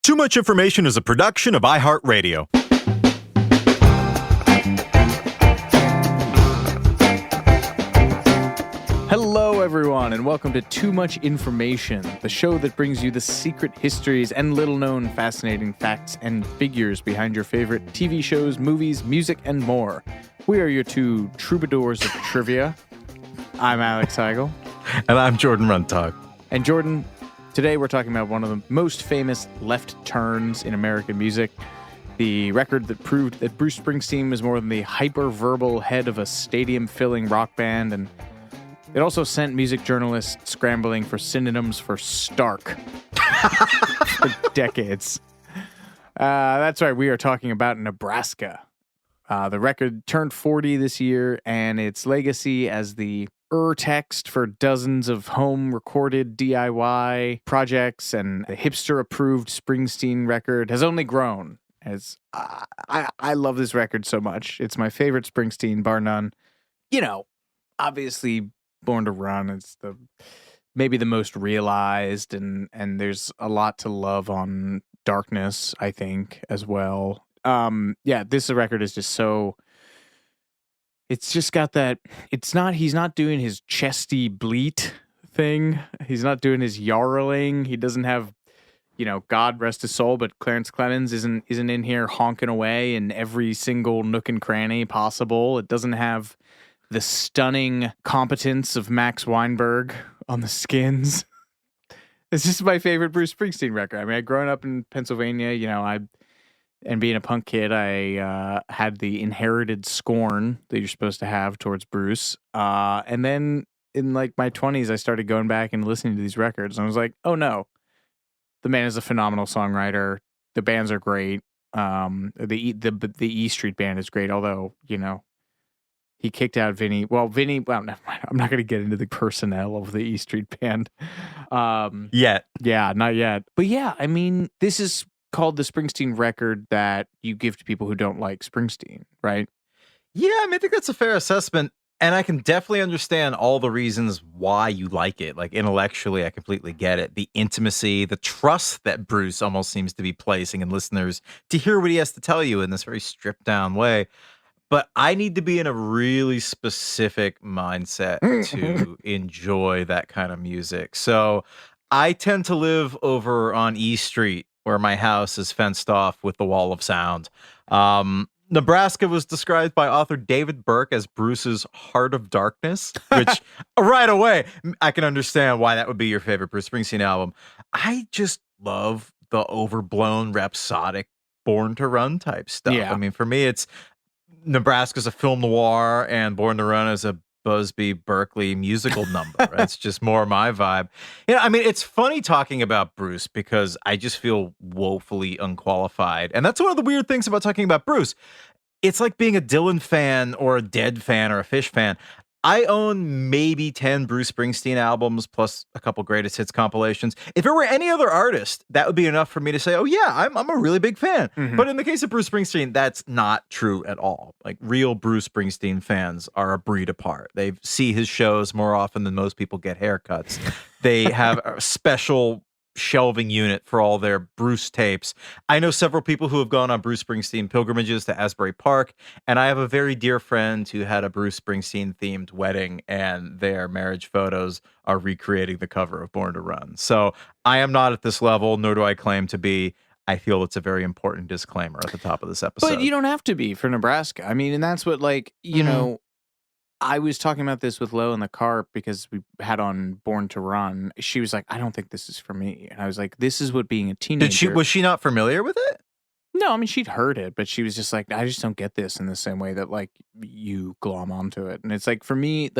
Too Much Information is a production of iHeart Radio. Hello, everyone, and welcome to Too Much Information, the show that brings you the secret histories and little-known fascinating facts and figures behind your favorite TV shows, movies, music, and more. We are your two troubadours of trivia. I'm Alex Heigl. And I'm Jordan Runtagh. And Jordan, today we're talking about one of the most famous left turns in American music, the record that proved that Bruce Springsteen was more than the hyper-verbal head of a stadium-filling rock band, and it also sent music journalists scrambling for synonyms for stark for decades. That's right, we are talking about Nebraska. The record turned 40 this year, and its legacy as the text for dozens of home-recorded DIY projects and the hipster-approved Springsteen record has only grown. As I love this record so much. It's my favorite Springsteen, bar none. You know, obviously, Born to Run is maybe the most realized, and there's a lot to love on Darkness, I think, as well. This record is just so... It's just got that... He's not doing his chesty bleat thing. He's not doing his yarling. He doesn't have, God rest his soul, but Clarence Clemens isn't in here honking away in every single nook and cranny possible. It doesn't have the stunning competence of Max Weinberg on the skins. It's just my favorite Bruce Springsteen record. I mean, growing up in Pennsylvania, and being a punk kid, I had the inherited scorn that you're supposed to have towards Bruce. And then in my 20s, I started going back and listening to these records, and I was like, oh no, the man is a phenomenal songwriter. The bands are great. The E Street Band is great, although, he kicked out Vinny. Well, never mind. I'm not going to get into the personnel of the E Street Band. Yet. Yeah, not yet. But yeah, I mean, this is called the Springsteen record that you give to people who don't like Springsteen, right? Yeah, I think that's a fair assessment. And I can definitely understand all the reasons why you like it. Like, intellectually, I completely get it. The intimacy, the trust that Bruce almost seems to be placing in listeners to hear what he has to tell you in this very stripped down way. But I need to be in a really specific mindset to enjoy that kind of music. So I tend to live over on E Street, where my house is fenced off with the wall of sound. Nebraska was described by author David Burke as Bruce's Heart of Darkness, which right away, I can understand why that would be your favorite Bruce Springsteen album. I just love the overblown, rhapsodic, Born to Run type stuff. Yeah. I mean, for me, it's Nebraska's a film noir, and Born to Run is a Busby Berkeley musical number. Right? It's just more my vibe. It's funny talking about Bruce because I just feel woefully unqualified. And that's one of the weird things about talking about Bruce. It's like being a Dylan fan or a Dead fan or a Fish fan. I own maybe 10 Bruce Springsteen albums plus a couple greatest hits compilations. If it were any other artist, that would be enough for me to say, oh yeah, I'm a really big fan. Mm-hmm. But in the case of Bruce Springsteen, that's not true at all. Like, real Bruce Springsteen fans are a breed apart. They see his shows more often than most people get haircuts. They have a special shelving unit for all their Bruce tapes. I know several people who have gone on Bruce Springsteen pilgrimages to Asbury Park, and I have a very dear friend who had a Bruce Springsteen themed wedding, and their marriage photos are recreating the cover of Born to Run. So I am not at this level, nor do I claim to be. I feel it's a very important disclaimer at the top of this episode. But you don't have to be for Nebraska. I mean, and that's what, I was talking about this with Lo in the car because we had on Born to Run. She was like, I don't think this is for me. And I was like, this is what being a teenager... Was she not familiar with it? No, I mean, she'd heard it, but she was just like, I just don't get this in the same way that, you glom onto it. And it's like, for me,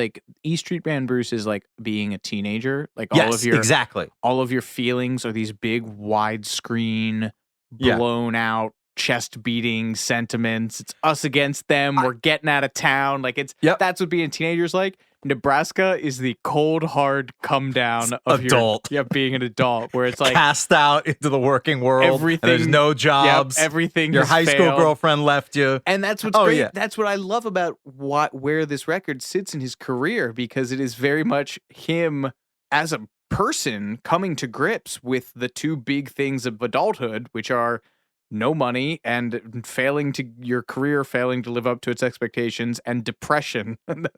E Street Band Bruce is like being a teenager. Exactly. All of your feelings are these big, widescreen, blown out, chest beating sentiments. It's us against them. We're getting out of town. That's what being a teenager is like. Nebraska is the cold, hard come down of adult. Being an adult, where it's like cast out into the working world. Everything, and there's no jobs. Everything. Your high school failed. girlfriend left you, and that's what's great. Yeah. That's what I love about where this record sits in his career, because it is very much him as a person coming to grips with the two big things of adulthood, which are no money and your career failing to live up to its expectations, and depression. And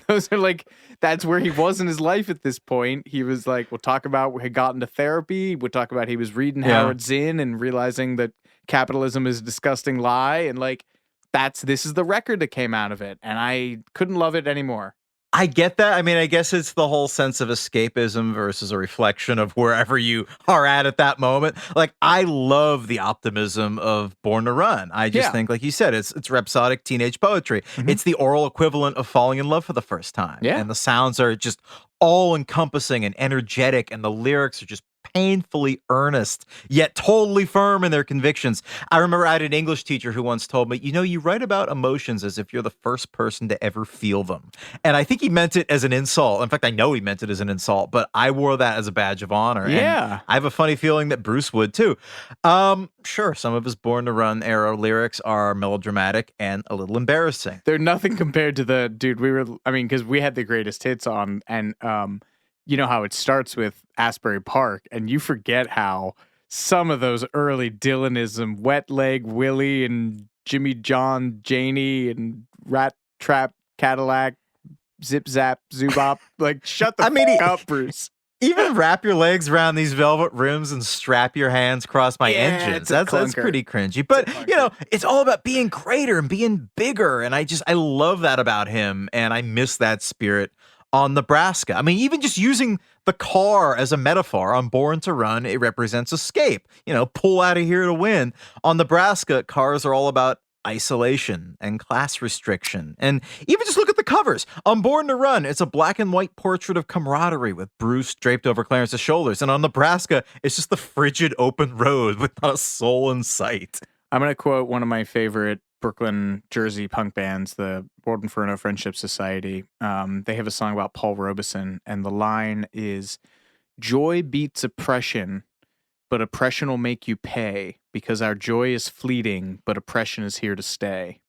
those are like, that's where he was in his life at this point. He was like, we'll talk about he got into therapy. We'll talk about he was reading Howard Zinn and realizing that capitalism is a disgusting lie. And like, this is the record that came out of it. And I couldn't love it anymore. I get that. I mean, I guess it's the whole sense of escapism versus a reflection of wherever you are at that moment. Like, I love the optimism of Born to Run. I just think, like you said, it's rhapsodic teenage poetry. Mm-hmm. It's the oral equivalent of falling in love for the first time. Yeah. And the sounds are just all-encompassing and energetic, and the lyrics are just painfully earnest, yet totally firm in their convictions. I remember I had an English teacher who once told me, you write about emotions as if you're the first person to ever feel them. And I think he meant it as an insult. In fact, I know he meant it as an insult, but I wore that as a badge of honor. Yeah. And I have a funny feeling that Bruce would too. Sure, some of his Born to Run era lyrics are melodramatic and a little embarrassing. They're nothing compared to the dude because we had the greatest hits on, and you know how it starts with Asbury Park, and you forget how some of those early Dylanism, Wet Leg Willie and Jimmy John Janey and Rat Trap Cadillac, Zip Zap Zoobop, like shut the fuck up, Bruce. Even wrap your legs around these velvet rims and strap your hands across my engines. That's pretty cringy. But, it's all about being greater and being bigger. And I love that about him. And I miss that spirit on Nebraska. I mean, even just using the car as a metaphor on Born to Run, it represents escape. Pull out of here to win. On Nebraska, cars are all about isolation and class restriction. And even just look at the covers. On Born to Run, it's a black and white portrait of camaraderie with Bruce draped over Clarence's shoulders. And on Nebraska, it's just the frigid open road with not a soul in sight. I'm going to quote one of my favorite Brooklyn, Jersey punk bands, the World Inferno Friendship Society. They have a song about Paul Robeson, and the line is, "Joy beats oppression, but oppression will make you pay, because our joy is fleeting, but oppression is here to stay."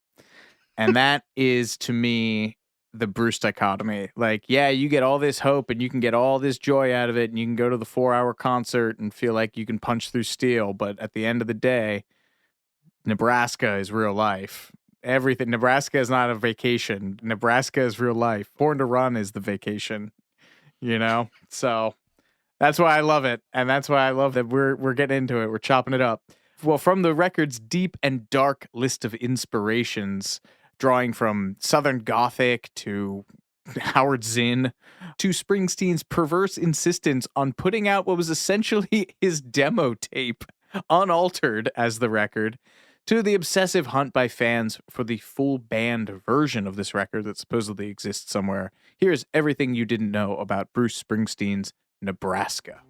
And that is, to me, the Bruce dichotomy. Like, yeah, you get all this hope and you can get all this joy out of it, and you can go to the 4-hour concert and feel like you can punch through steel, but at the end of the day, Nebraska is real life. Everything. Nebraska is not a vacation. Nebraska is real life. Born to Run is the vacation, So that's why I love it. And that's why I love that we're getting into it. We're chopping it up. Well, from the record's deep and dark list of inspirations, drawing from Southern Gothic to Howard Zinn to Springsteen's perverse insistence on putting out what was essentially his demo tape, unaltered as the record, to the obsessive hunt by fans for the full band version of this record that supposedly exists somewhere. Here's everything you didn't know about Bruce Springsteen's Nebraska.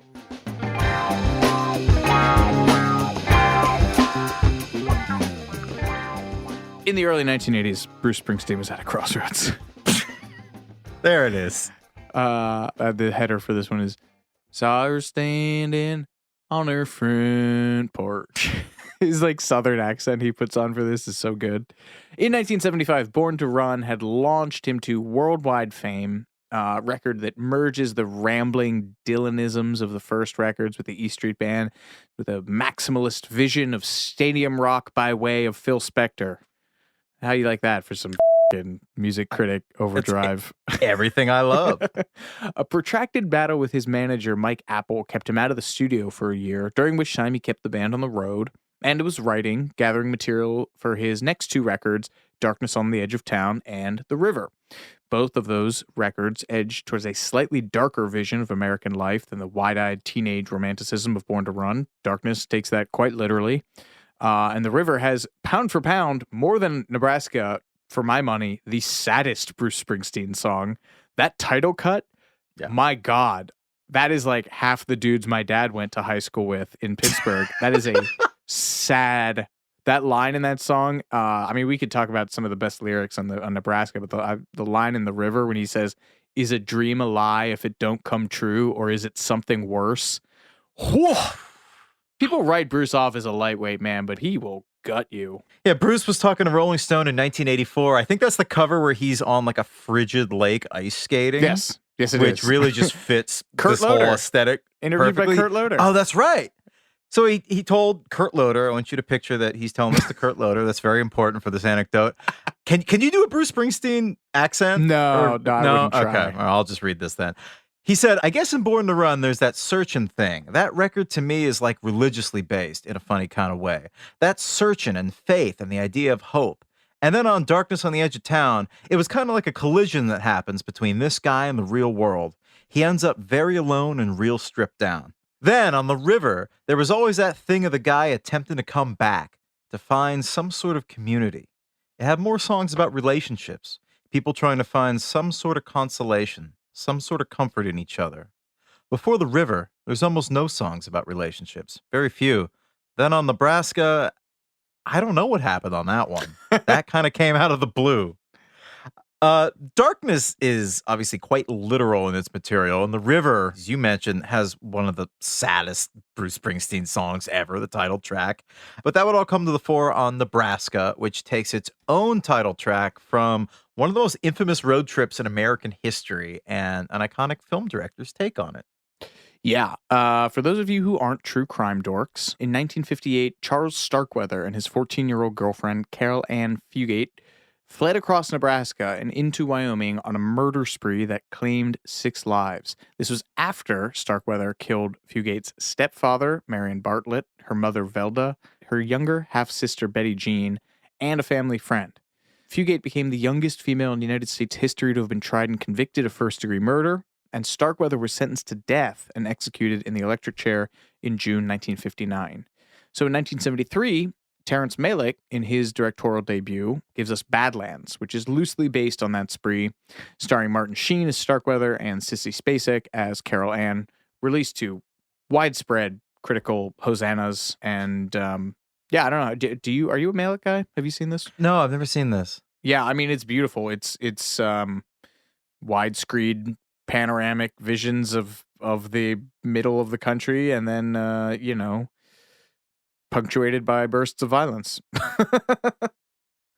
In the early 1980s, Bruce Springsteen was at a crossroads. There it is. The header for this one is, "Saw her standing on her front porch." His Southern accent he puts on for this is so good. In 1975, Born to Run had launched him to worldwide fame, a record that merges the rambling Dylanisms of the first records with the E Street Band with a maximalist vision of stadium rock by way of Phil Spector. How you like that for some music critic overdrive? Everything I love. A protracted battle with his manager, Mike Apple, kept him out of the studio for a year, during which time he kept the band on the road and was gathering material for his next two records, Darkness on the Edge of Town and The River. Both of those records edge towards a slightly darker vision of American life than the wide-eyed teenage romanticism of Born to Run. Darkness takes that quite literally. And The River has, pound for pound, more than Nebraska, for my money, the saddest Bruce Springsteen song. That title cut, my God, that is like half the dudes my dad went to high school with in Pittsburgh. That is a sad... That line in that song, we could talk about some of the best lyrics on Nebraska, but the line in The River when he says, "Is a dream a lie if it don't come true, or is it something worse?" Whew. People write Bruce off as a lightweight man, but he will gut you. Yeah, Bruce was talking to Rolling Stone in 1984. I think that's the cover where he's on like a frigid lake ice skating. Yes. Yes, it which is. really just fits Kurt this whole Loder. aesthetic Interviewed by perfectly. Kurt Loder. Oh, that's right. So he told Kurt Loder, I want you to picture that he's telling this to Kurt Loder. That's very important for this anecdote. Can you do a Bruce Springsteen accent? No, I wouldn't try. Okay, I'll just read this then. He said, I guess in Born to Run, there's that searching thing. That record to me is like religiously based in a funny kind of way. That searching and faith and the idea of hope. And then on Darkness on the Edge of Town, it was kind of like a collision that happens between this guy and the real world. He ends up very alone and real stripped down. Then on The River, there was always that thing of the guy attempting to come back, to find some sort of community. It had more songs about relationships, people trying to find some sort of consolation, some sort of comfort in each other. Before The River, there's almost no songs about relationships, very few. Then on Nebraska, I don't know what happened on that one. That kind of came out of the blue. Darkness is obviously quite literal in its material, and The River, as you mentioned, has one of the saddest Bruce Springsteen songs ever, the title track. But that would all come to the fore on Nebraska, which takes its own title track from one of the most infamous road trips in American history and an iconic film director's take on it. Yeah. For those of you who aren't true crime dorks, in 1958, Charles Starkweather and his 14-year-old girlfriend, Carol Ann Fugate, fled across Nebraska and into Wyoming on a murder spree that claimed 6 lives. This was after Starkweather killed Fugate's stepfather, Marion Bartlett, her mother, Velda, her younger half-sister, Betty Jean, and a family friend. Fugate became the youngest female in United States history to have been tried and convicted of first-degree murder, and Starkweather was sentenced to death and executed in the electric chair in June 1959. So in 1973, Terrence Malick, in his directorial debut, gives us Badlands, which is loosely based on that spree, starring Martin Sheen as Starkweather and Sissy Spacek as Carol Ann, released to widespread critical hosannas. And yeah, I don't know. Are you a Malick guy? Have you seen this? No, I've never seen this. Yeah, I mean, it's beautiful. It's widescreen panoramic visions of the middle of the country, and then punctuated by bursts of violence.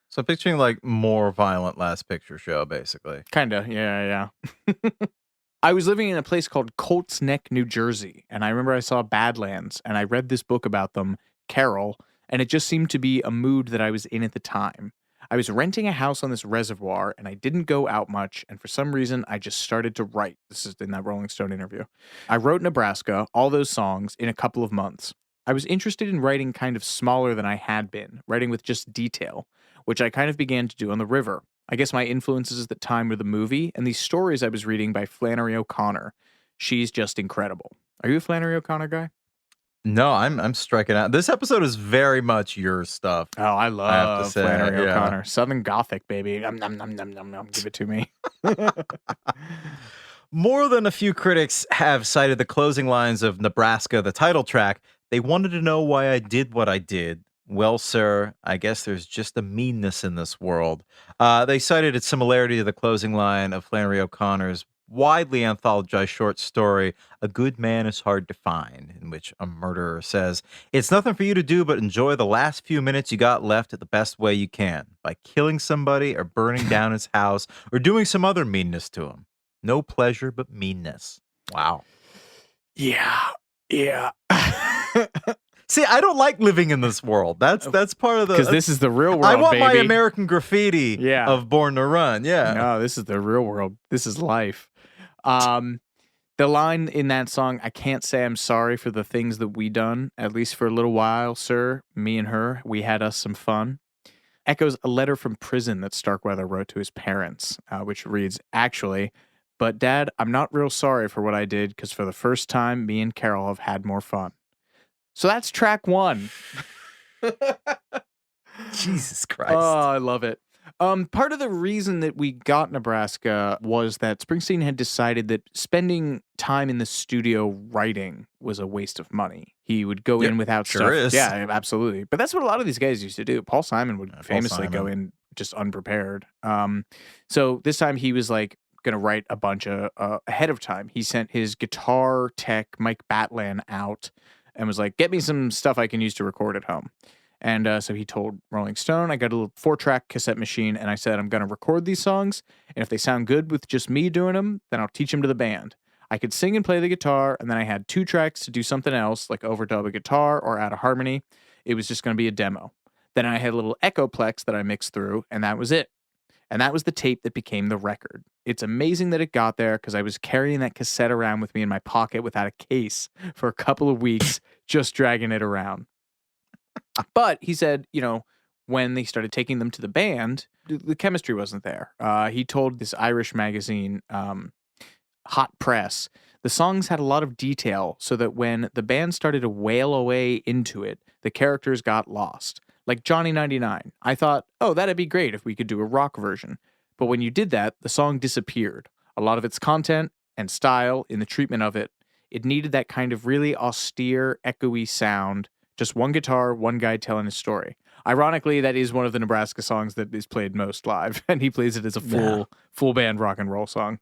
So picturing like more violent Last Picture Show, basically. Kinda, yeah. I was living in a place called Colts Neck, New Jersey, and I remember I saw Badlands, and I read this book about them, Carol, and it just seemed to be a mood that I was in at the time. I was renting a house on this reservoir, and I didn't go out much, and for some reason, I just started to write. This is in that Rolling Stone interview. I wrote Nebraska, all those songs, in a couple of months. I was interested in writing kind of smaller than I had been, writing with just detail, which I kind of began to do on The River. I guess my influences at the time were the movie and these stories I was reading by Flannery O'Connor. She's just incredible. Are you a Flannery O'Connor guy? No, I'm striking out. This episode is very much your stuff. Oh, I love have to say, Flannery yeah. O'Connor. Southern Gothic, baby. Nom, nom, nom, nom, nom, nom. Give it to me. More than a few critics have cited the closing lines of Nebraska, the title track. They wanted to know why I did what I did. Well, sir, I guess there's just a meanness in this world. They cited its similarity to the closing line of Flannery O'Connor's widely anthologized short story, A Good Man is Hard to Find, in which a murderer says, it's nothing for you to do but enjoy the last few minutes you got left the best way you can, by killing somebody or burning down his house or doing some other meanness to him. No pleasure but meanness. Wow. Yeah. See, I don't like living in this world. That's part of the... Because this is the real world, I want baby. my American graffiti of Born to Run, yeah. No, this is the real world. This is life. The line in that song, I can't say I'm sorry for the things that we done, at least for a little while, sir. Me and her, we had us some fun. Echoes a letter from prison that Starkweather wrote to his parents, which reads, actually, but Dad, I'm not real sorry for what I did, because for the first time, me and Carol have had more fun. So that's track 1. Jesus Christ. Oh, I love it. Part of the reason that we got Nebraska was that Springsteen had decided that spending time in the studio writing was a waste of money. He would go in without stuff. Is. Yeah, absolutely. But that's what a lot of these guys used to do. Paul Simon would famously go in just unprepared. So this time he was like going to write a bunch of ahead of time. He sent his guitar tech, Mike Batlan, out and was like, get me some stuff I can use to record at home. And so he told Rolling Stone, I got a little 4-track cassette machine, and I said, I'm going to record these songs, and if they sound good with just me doing them, then I'll teach them to the band. I could sing and play the guitar, and then I had 2 tracks to do something else, like overdub a guitar or add a harmony. It was just going to be a demo. Then I had a little Echoplex that I mixed through, and that was it. And that was the tape that became the record. It's amazing that it got there because I was carrying that cassette around with me in my pocket without a case for a couple of weeks, just dragging it around. But he said, when they started taking them to the band, the chemistry wasn't there. He told this Irish magazine, Hot Press, the songs had a lot of detail so that when the band started to wail away into it, the characters got lost. Like Johnny 99. I thought, that'd be great if we could do a rock version. But when you did that, the song disappeared. A lot of its content and style in the treatment of it, it needed that kind of really austere, echoey sound. Just one guitar, one guy telling a story. Ironically, that is one of the Nebraska songs that is played most live, and he plays it as a full band rock and roll song.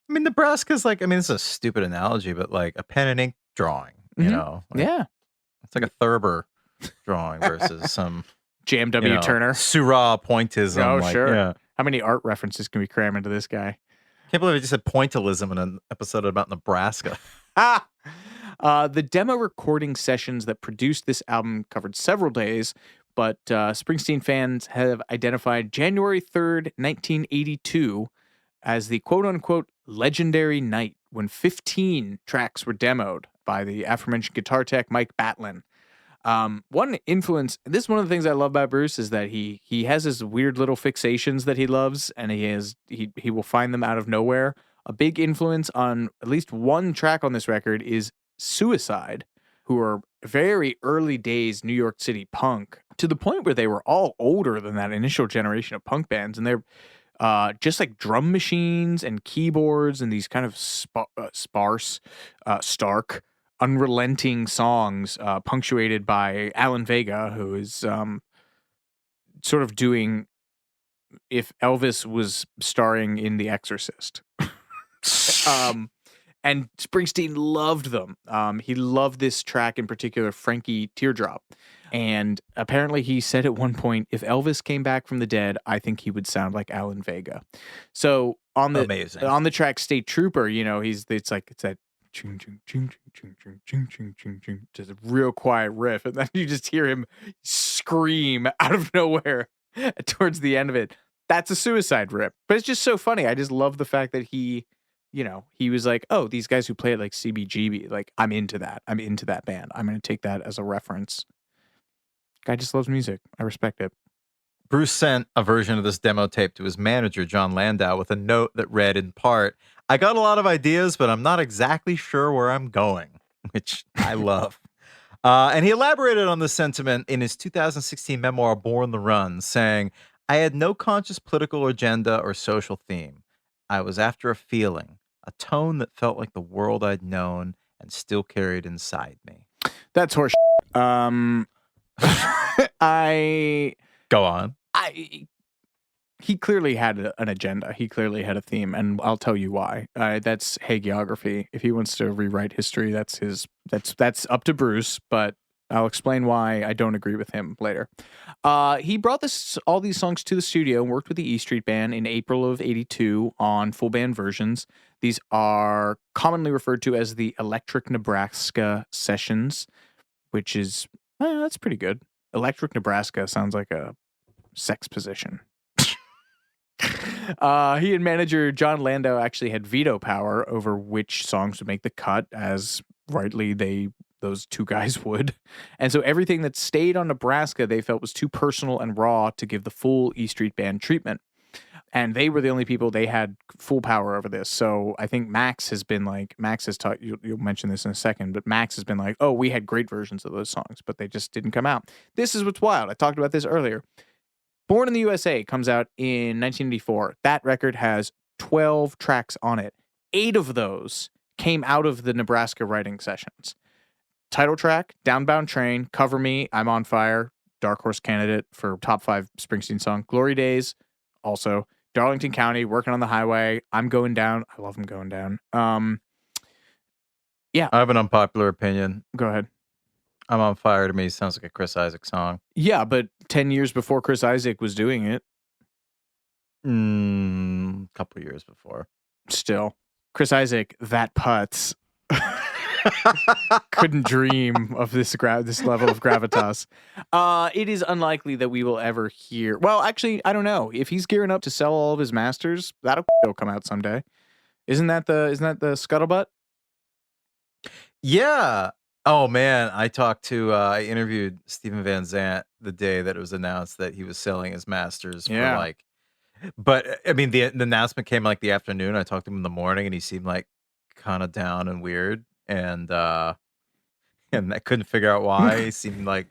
I mean, Nebraska's it's a stupid analogy, but like a pen and ink drawing, you know? Yeah. It's like a Thurber drawing versus some J.M. W. Turner. Seurat pointism. Oh, sure. Yeah. How many art references can we cram into this guy? Can't believe I just said pointillism in an episode about Nebraska. The demo recording sessions that produced this album covered several days, but Springsteen fans have identified January 3rd, 1982 as the quote-unquote legendary night when 15 tracks were demoed by the aforementioned guitar tech Mike Batlin. One influence, this is one of the things I love about Bruce, is that he has his weird little fixations that he loves, and he will find them out of nowhere. A big influence on at least one track on this record is Suicide, who are very early days New York City punk, to the point where they were all older than that initial generation of punk bands, and they're just like drum machines and keyboards and these kind of sparse, stark, unrelenting songs, punctuated by Alan Vega, who is sort of doing if Elvis was starring in The Exorcist. And Springsteen loved them. He loved this track in particular, Frankie Teardrop. And apparently he said at one point, if Elvis came back from the dead, I think he would sound like Alan Vega. So on the track State Trooper, it's that ching ching ching ching ching ching ching ching ching, just a real quiet riff, and then you just hear him scream out of nowhere towards the end of it. That's a Suicide rip. But it's just so funny. I just love the fact that he was like, oh, these guys who play it like CBGB, like, I'm into that. I'm into that band. I'm going to take that as a reference. Guy just loves music. I respect it. Bruce sent a version of this demo tape to his manager, John Landau, with a note that read in part, I got a lot of ideas, but I'm not exactly sure where I'm going, which I love. And he elaborated on this sentiment in his 2016 memoir, Born the Run, saying, I had no conscious political agenda or social theme. I was after a feeling, a tone that felt like the world I'd known and still carried inside me. That's horse. Go on. He clearly had an agenda. He clearly had a theme, and I'll tell you why. That's hagiography. If he wants to rewrite history, that's up to Bruce, but I'll explain why I don't agree with him later. He brought all these songs to the studio and worked with the E Street Band in April of '82 on full band versions. These are commonly referred to as the Electric Nebraska sessions, which is, that's pretty good. Electric Nebraska sounds like a sex position. He and manager John Landau actually had veto power over which songs would make the cut, as rightly those two guys would. And so everything that stayed on Nebraska they felt was too personal and raw to give the full E Street Band treatment. And they were the only people, they had full power over this. So I think Max has taught, you'll mention this in a second, but Max has been like, oh, we had great versions of those songs, but they just didn't come out. This is what's wild. I talked about this earlier. Born in the USA comes out in 1984. That record has 12 tracks on it. 8 of those came out of the Nebraska writing sessions. Title track, Downbound Train, Cover Me, I'm on Fire, Dark Horse candidate for top 5 Springsteen song. Glory Days, also. Darlington County, Working on the Highway, I'm Going Down. I love him going down. Yeah. I have an unpopular opinion. Go ahead. I'm on Fire to me sounds like a Chris Isaak song. Yeah, but 10 years before Chris Isaak was doing it, Couple years before. still. Chris Isaak, that putz. Couldn't dream of this level of gravitas. It is unlikely that we will ever hear. Well, actually, I don't know. If he's gearing up to sell all of his masters, that'll come out someday. Isn't that the scuttlebutt? Yeah. Oh man, I interviewed Steven Van Zandt the day that it was announced that he was selling his masters for like. But I mean, the announcement came like the afternoon. I talked to him in the morning, and he seemed like kind of down and weird, and I couldn't figure out why. He seemed like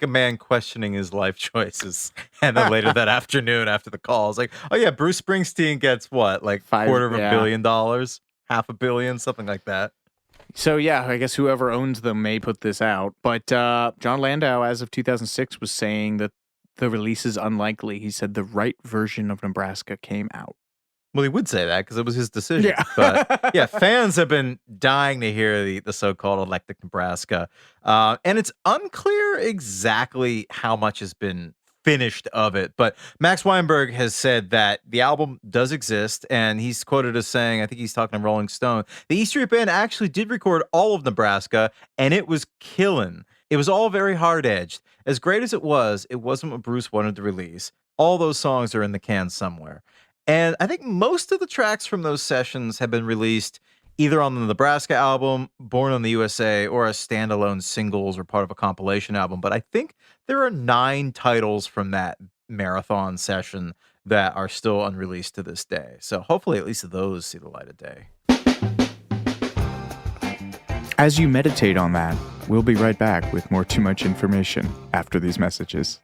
a man questioning his life choices. And then later that afternoon, after the call, I was like, "Oh yeah, Bruce Springsteen gets what, like $250 million, $500 million, something like that." So yeah, I guess whoever owns them may put this out. But John Landau, as of 2006, was saying that the release is unlikely. He said the right version of Nebraska came out. Well, he would say that because it was his decision. Yeah. But yeah, fans have been dying to hear the so-called Electric Nebraska. And it's unclear exactly how much has been finished of it. But Max Weinberg has said that the album does exist, and he's quoted as saying, I think he's talking to Rolling Stone, the E Street Band actually did record all of Nebraska, and it was killing. It was all very hard-edged. As great as it wasn't what Bruce wanted to release. All those songs are in the can somewhere. And I think most of the tracks from those sessions have been released either on the Nebraska album, Born on the USA, or as standalone singles or part of a compilation album. But I think there are 9 titles from that marathon session that are still unreleased to this day. So hopefully at least those see the light of day. As you meditate on that, we'll be right back with more Too Much Information after these messages.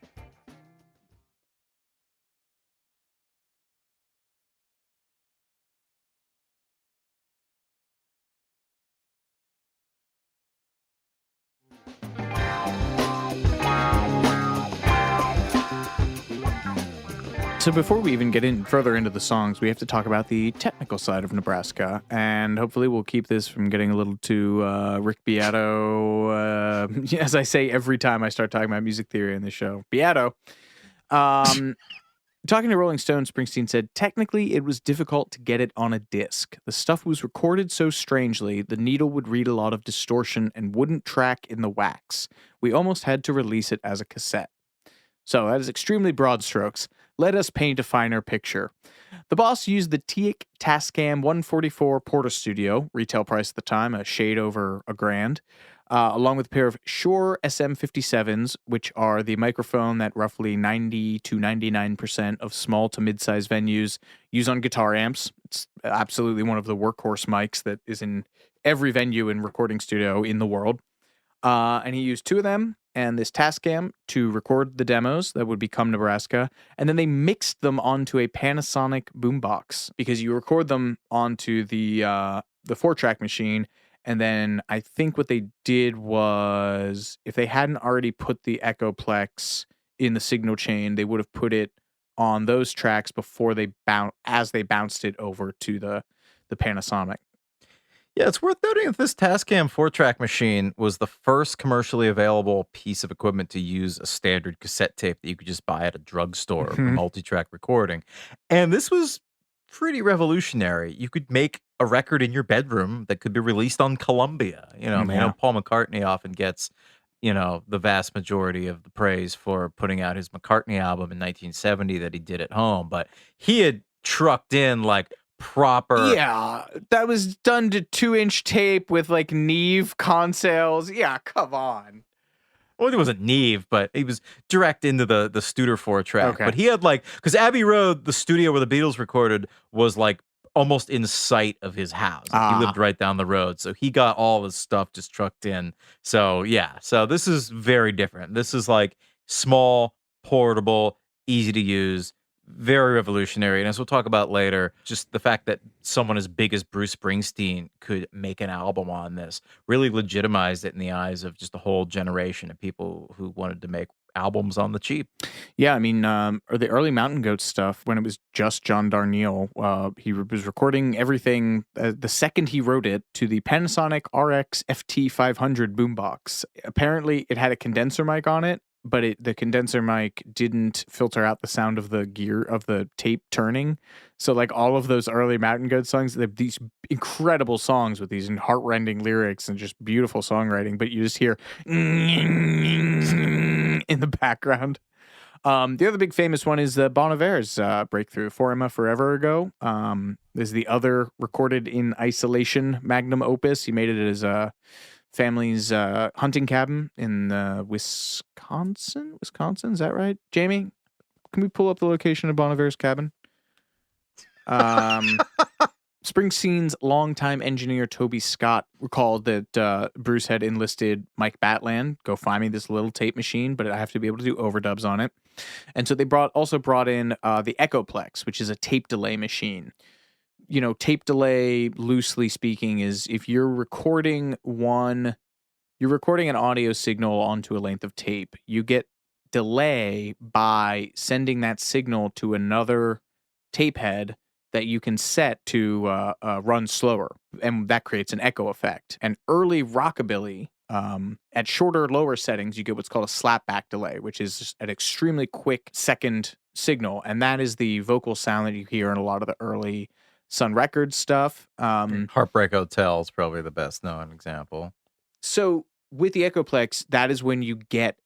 So before we even get in further into the songs, we have to talk about the technical side of Nebraska, and hopefully we'll keep this from getting a little too Rick Beato, as I say every time I start talking about music theory in the show. Beato. Talking to Rolling Stone, Springsteen said, technically it was difficult to get it on a disc. The stuff was recorded so strangely, the needle would read a lot of distortion and wouldn't track in the wax. We almost had to release it as a cassette. So that is extremely broad strokes. Let us paint a finer picture. The boss used the Teak Tascam 144 Porta Studio, retail price at the time, a shade over $1,000, along with a pair of Shure SM57s, which are the microphone that roughly 90 to 99% of small to mid-sized venues use on guitar amps. It's absolutely one of the workhorse mics that is in every venue and recording studio in the world. And he used 2 of them and this Tascam to record the demos that would become Nebraska. And then they mixed them onto a Panasonic boombox because you record them onto the 4-track machine. And then I think what they did was, if they hadn't already put the Echoplex in the signal chain, they would have put it on those tracks before they bounced it over to the Panasonic. Yeah, it's worth noting that this Tascam 4-track machine was the first commercially available piece of equipment to use a standard cassette tape that you could just buy at a drugstore for multi-track recording. And this was pretty revolutionary. You could make a record in your bedroom that could be released on Columbia. I know Paul McCartney often gets, the vast majority of the praise for putting out his McCartney album in 1970 that he did at home, but he had trucked in like proper. Yeah, that was done to 2-inch tape with like Neve consoles. Yeah, come on. Well, it wasn't Neve, but he was direct into the Studer 4-track. Okay. But he had because Abbey Road, the studio where the Beatles recorded, was like almost in sight of his house. He lived right down the road. So he got all his stuff just trucked in. So yeah, so this is very different. This is like small, portable, easy to use, very revolutionary. And as we'll talk about later, just the fact that someone as big as Bruce Springsteen could make an album on this really legitimized it in the eyes of just a whole generation of people who wanted to make albums on the cheap. Yeah, I mean, or the early Mountain Goat stuff, when it was just John Darnielle, was recording everything the second he wrote it to the Panasonic RX FT500 boombox. Apparently, it had a condenser mic on it, but the condenser mic didn't filter out the sound of the gear of the tape turning. So, like all of those early Mountain Goat songs, they have these incredible songs with these heart-rending lyrics and just beautiful songwriting, but you just hear in the background. The other big famous one is Bon Iver's breakthrough, For Emma Forever Ago. Is the other recorded in isolation magnum opus. He made it at his family's hunting cabin in Wisconsin. Wisconsin, is that right, Jamie? Can we pull up the location of Bon Iver's cabin? Springsteen's longtime engineer Toby Scott recalled that Bruce had enlisted Mike Batland, go find me this little tape machine, but I have to be able to do overdubs on it. And so they also brought in the Echoplex, which is a tape delay machine. You know, tape delay, loosely speaking, is if you're recording an audio signal onto a length of tape, you get delay by sending that signal to another tape head that you can set to run slower, and that creates an echo effect. And early rockabilly, at shorter, lower settings, you get what's called a slapback delay, which is just an extremely quick second signal, and that is the vocal sound that you hear in a lot of the early Sun Records stuff. Heartbreak Hotel is probably the best known example. So with the Echoplex, that is when you get.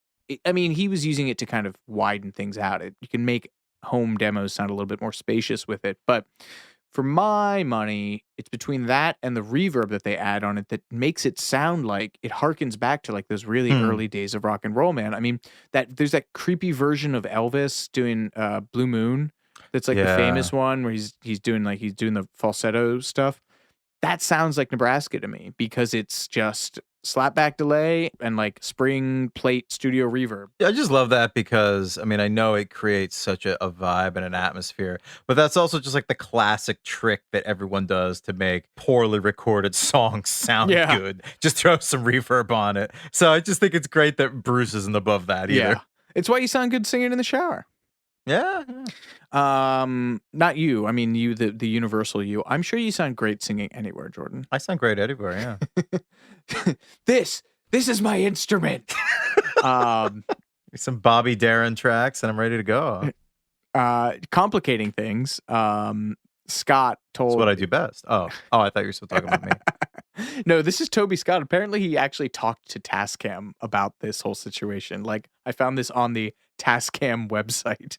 I mean, he was using it to kind of widen things out. You can make home demos sound a little bit more spacious with it, but for my money, it's between that and the reverb that they add on it that makes it sound like it harkens back to like those really early days of rock and roll, man. I mean, there's that creepy version of Elvis doing Blue Moon that's like the famous one where he's doing the falsetto stuff. That sounds like Nebraska to me because it's just slapback delay and like spring plate studio reverb. I just love that because, I mean, I know it creates such a vibe and an atmosphere, but that's also just like the classic trick that everyone does to make poorly recorded songs sound good. Just throw some reverb on it. So I just think it's great that Bruce isn't above that either. Yeah. It's why you sound good singing in the shower. Yeah. Not you. I mean, you, the universal you. I'm sure you sound great singing anywhere, Jordan. I sound great anywhere, yeah. This is my instrument. Some Bobby Darin tracks and I'm ready to go. Complicating things. Scott told... That's what I do best. Oh, I thought you were still talking about me. No, this is Toby Scott. Apparently, he actually talked to Tascam about this whole situation. Like, I found this on the Tascam website.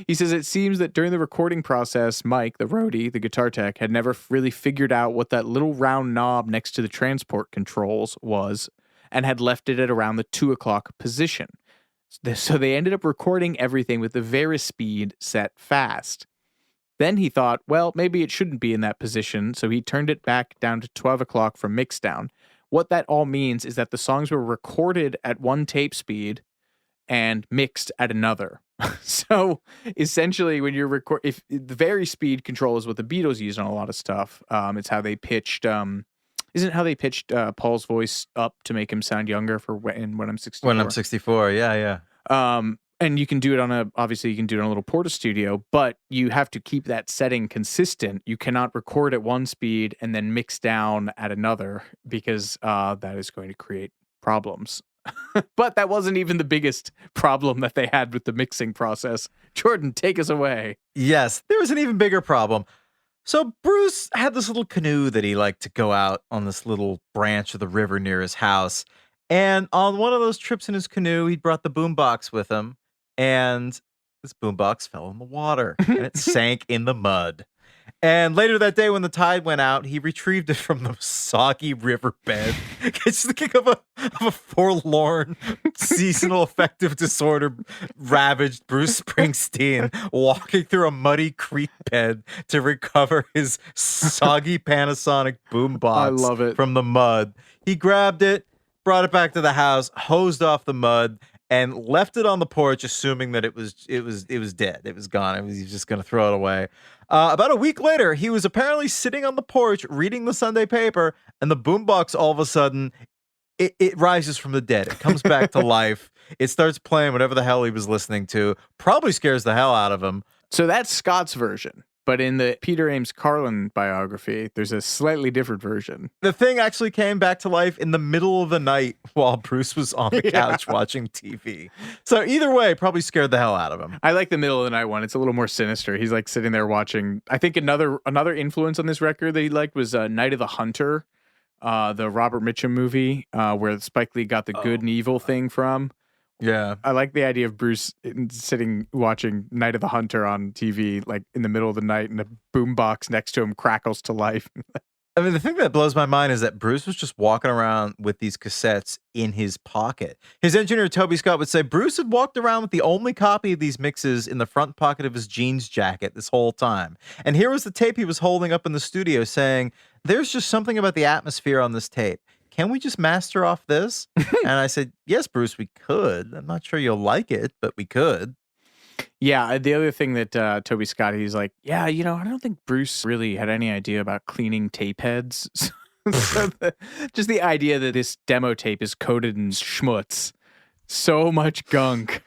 He says it seems that during the recording process, Mike, the roadie, the guitar tech, had never really figured out what that little round knob next to the transport controls was and had left it at around the 2 o'clock position. So they ended up recording everything with the Varispeed set fast. Then he thought, well, maybe it shouldn't be in that position, so he turned it back down to 12 o'clock for mixdown. What that all means is that the songs were recorded at one tape speed and mixed at another. So essentially, when you're if the Varispeed control is what the Beatles used on a lot of stuff, it's how they pitched. Isn't it how they pitched Paul's voice up to make him sound younger for when I'm 64? When I'm 64, yeah. And you can do it on a little Porta Studio, but you have to keep that setting consistent. You cannot record at one speed and then mix down at another because that is going to create problems. But that wasn't even the biggest problem that they had with the mixing process. Jordan, take us away. Yes, there was an even bigger problem. So Bruce had this little canoe that he liked to go out on this little branch of the river near his house. And on one of those trips in his canoe, he brought the boombox with him. And this boombox fell in the water and it sank in the mud. And later that day when the tide went out, he retrieved it from the soggy riverbed. It's thinking of a forlorn, seasonal affective disorder ravaged Bruce Springsteen walking through a muddy creek bed to recover his soggy Panasonic boombox I love it. From the mud. He grabbed it, brought it back to the house, hosed off the mud, and left it on the porch, assuming that it was dead. It was gone. He was just going to throw it away. About a week later, he was apparently sitting on the porch reading the Sunday paper, and the boombox all of a sudden it rises from the dead. It comes back to life. It starts playing whatever the hell he was listening to. Probably scares the hell out of him. So that's Scott's version. But in the Peter Ames Carlin biography, there's a slightly different version. The thing actually came back to life in the middle of the night while Bruce was on the couch watching TV. So either way, probably scared the hell out of him. I like the middle of the night one. It's a little more sinister. He's like sitting there watching. I think another influence on this record that he liked was Night of the Hunter, the Robert Mitchum movie, where Spike Lee got the good and evil thing from. Yeah. I like the idea of Bruce sitting watching Night of the Hunter on TV, like in the middle of the night, and a boombox next to him crackles to life. I mean, the thing that blows my mind is that Bruce was just walking around with these cassettes in his pocket. His engineer, Toby Scott, would say Bruce had walked around with the only copy of these mixes in the front pocket of his jeans jacket this whole time. And here was the tape he was holding up in the studio saying, "There's just something about the atmosphere on this tape. Can we just master off this?" And I said, "Yes, Bruce, we could. I'm not sure you'll like it, but we could." Yeah, the other thing that Toby Scott, he's like, yeah, I don't think Bruce really had any idea about cleaning tape heads. So just the idea that this demo tape is coated in schmutz, so much gunk.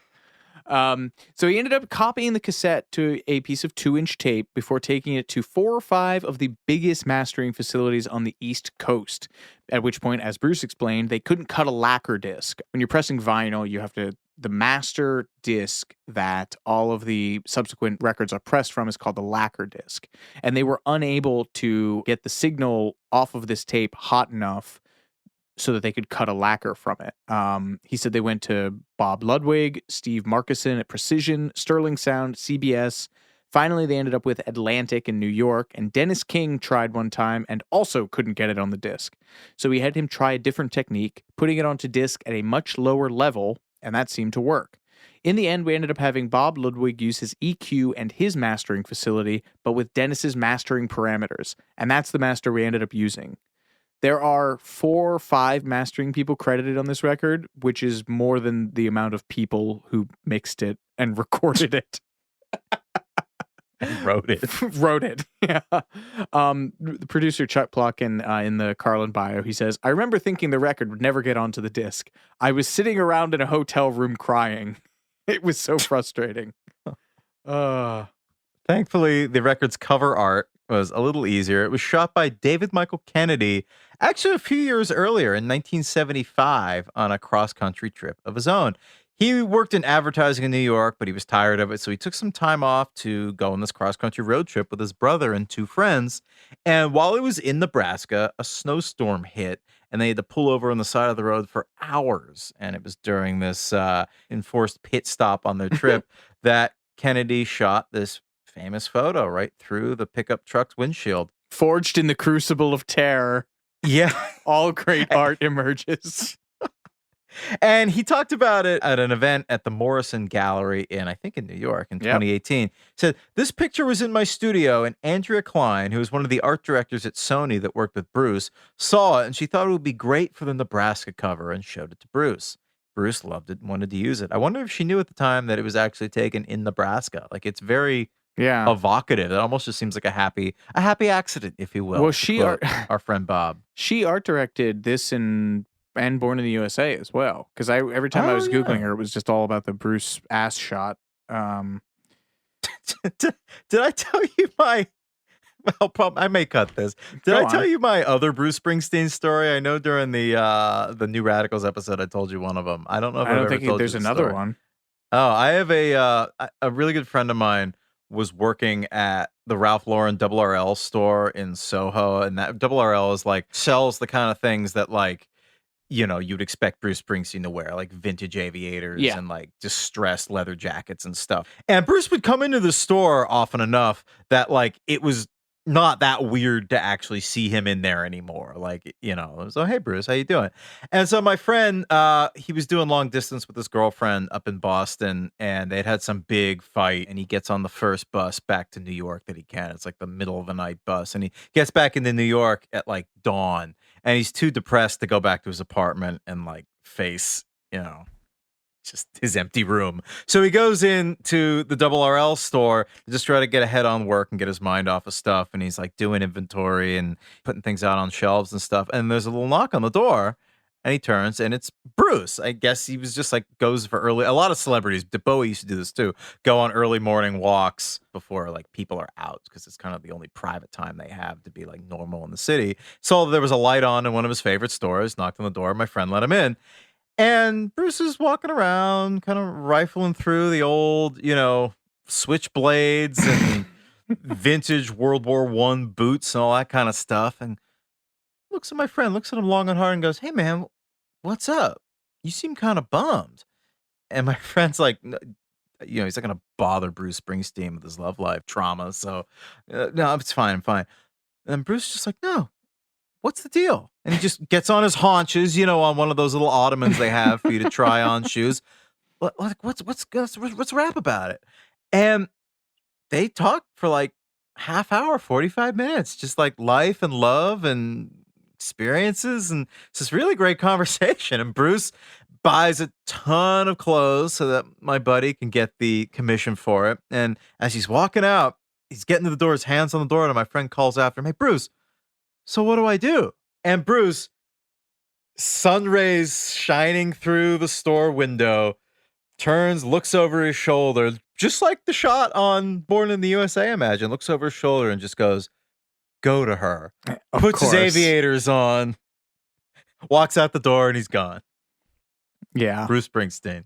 So he ended up copying the cassette to a piece of 2-inch tape before taking it to 4 or 5 of the biggest mastering facilities on the East Coast. At which point, as Bruce explained, they couldn't cut a lacquer disc. When you're pressing vinyl, you have to, the master disc that all of the subsequent records are pressed from is called the lacquer disc. And they were unable to get the signal off of this tape hot enough so that they could cut a lacquer from it. He said they went to Bob Ludwig, Steve Markison at Precision, Sterling Sound, CBS. Finally, they ended up with Atlantic in New York, and Dennis King tried one time and also couldn't get it on the disc. So we had him try a different technique, putting it onto disc at a much lower level, and that seemed to work. In the end, we ended up having Bob Ludwig use his EQ and his mastering facility, but with Dennis's mastering parameters, and that's the master we ended up using. There are 4 or 5 mastering people credited on this record, which is more than the amount of people who mixed it and recorded it. And wrote it. Wrote it, yeah. The producer Chuck Plotkin in the Carlin bio, he says, "I remember thinking the record would never get onto the disc. I was sitting around in a hotel room crying. It was so frustrating." Thankfully, the record's cover art was a little easier. It was shot by David Michael Kennedy, actually a few years earlier in 1975 on a cross-country trip of his own. He worked in advertising in New York, but he was tired of it, so he took some time off to go on this cross-country road trip with his brother and 2 friends. And while he was in Nebraska, a snowstorm hit, and they had to pull over on the side of the road for hours. And it was during this enforced pit stop on their trip that Kennedy shot this famous photo right through the pickup truck's windshield. Forged in the crucible of terror. Yeah. All great art emerges. And he talked about it at an event at the Morrison Gallery in New York in 2018. He said, "This picture was in my studio, and Andrea Klein, who was one of the art directors at Sony that worked with Bruce, saw it, and she thought it would be great for the Nebraska cover and showed it to Bruce. Bruce loved it and wanted to use it. I wonder if she knew at the time that it was actually taken in Nebraska. Like, it's very evocative. It almost just seems like a happy accident, if you will." Well, our friend Bob. She art directed this and Born in the USA as well. Because every time I was Googling her, it was just all about the Bruce ass shot. Did I tell you my... Well, I may cut this. Did I tell you my other Bruce Springsteen story? I know during the New Radicals episode, I told you one of them. I don't know if I've ever told there's you another one. Oh, I have a really good friend of mine was working at the Ralph Lauren RRL store in Soho, and that RRL is like sells the kind of things that like you'd expect Bruce Springsteen to wear, like vintage aviators and like distressed leather jackets and stuff. And Bruce would come into the store often enough that like it was not that weird to actually see him in there anymore. Like, so, "Hey, Bruce, how you doing?" And so my friend, he was doing long distance with his girlfriend up in Boston, and they'd had some big fight, and he gets on the first bus back to New York that he can. It's like the middle of the night bus, and he gets back into New York at like dawn, and he's too depressed to go back to his apartment and like face, just his empty room. So he goes into the RRL store to just try to get ahead on work and get his mind off of stuff. And he's like doing inventory and putting things out on shelves and stuff. And there's a little knock on the door. and he turns, and it's Bruce. I guess he was just like goes for early. A lot of celebrities, Bowie used to do this too, go on early morning walks before like people are out because it's kind of the only private time they have to be like normal in the city. So there was a light on in one of his favorite stores, knocked on the door, my friend let him in. And Bruce is walking around, kind of rifling through the old, switchblades and vintage World War I boots and all that kind of stuff. And looks at my friend, looks at him long and hard and goes, "Hey, man, what's up? You seem kind of bummed." And my friend's like, he's not going to bother Bruce Springsteen with his love life trauma. So, no, it's fine. I'm fine. And Bruce is just like, "No, what's the deal?" And he just gets on his haunches, on one of those little ottomans they have for you to try on shoes. Like, what's rap about it? And they talk for like half hour, 45 minutes, just like life and love and experiences. And it's this really great conversation. And Bruce buys a ton of clothes so that my buddy can get the commission for it. And as he's walking out, he's getting to the door, his hands on the door, and my friend calls after him, "Hey, Bruce, so what do I do?" And Bruce, sun rays shining through the store window, turns, looks over his shoulder, just like the shot on Born in the USA, imagine, looks over his shoulder and just goes, "Go to her." Puts his aviators on, walks out the door, and he's gone. Yeah. Bruce Springsteen.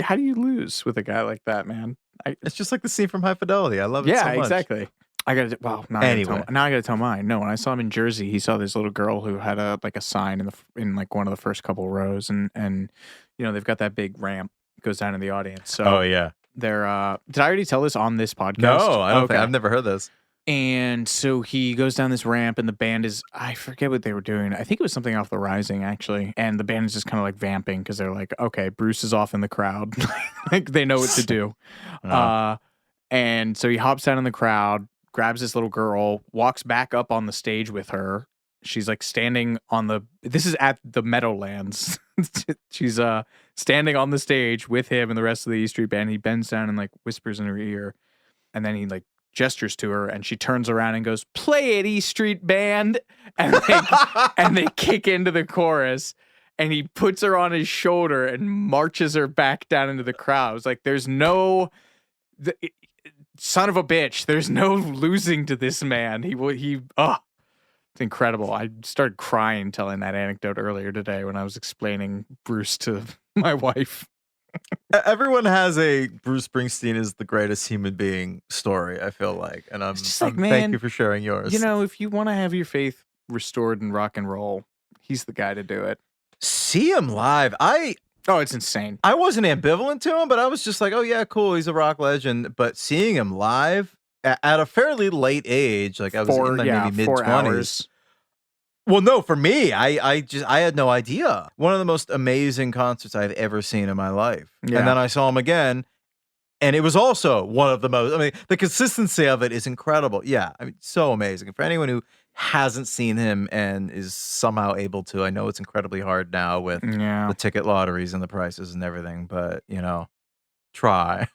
How do you lose with a guy like that, man? It's just like the scene from High Fidelity. I love it so much. Yeah, exactly. I gotta. Well, now I gotta tell mine. No, when I saw him in Jersey, he saw this little girl who had a sign in like one of the first couple rows, and they've got that big ramp that goes down in the audience. So oh yeah, they're. Did I already tell this on this podcast? No, I don't think I've never heard this. And so he goes down this ramp, and the band is, I forget what they were doing. I think it was something off The Rising, actually. And the band is just kind of like vamping because they're like, okay, Bruce is off in the crowd. Like they know what to do. And so he hops down in the crowd, grabs this little girl, walks back up on the stage with her. She's like standing this is at the Meadowlands. She's standing on the stage with him and the rest of the E Street Band. He bends down and like whispers in her ear. And then he like gestures to her, and she turns around and goes, "Play it, E Street Band," and they kick into the chorus, and he puts her on his shoulder and marches her back down into the crowd. It's like there's no son of a bitch. There's no losing to this man. It's incredible. I started crying telling that anecdote earlier today when I was explaining Bruce to my wife. Everyone has a Bruce Springsteen is the greatest human being story, I feel like. And I'm just like, man, thank you for sharing yours. If you want to have your faith restored in rock and roll, he's the guy to do it. See him live. It's insane. I wasn't ambivalent to him, but I was just like, oh yeah, cool, he's a rock legend. But seeing him live at a fairly late age, like I was in maybe mid-20s. Well, no, for me, I had no idea. One of the most amazing concerts I've ever seen in my life. Yeah. And then I saw him again, and it was also one of the most, the consistency of it is incredible. Yeah, so amazing. For anyone who hasn't seen him and is somehow able to, I know it's incredibly hard now with the ticket lotteries and the prices and everything, but, try.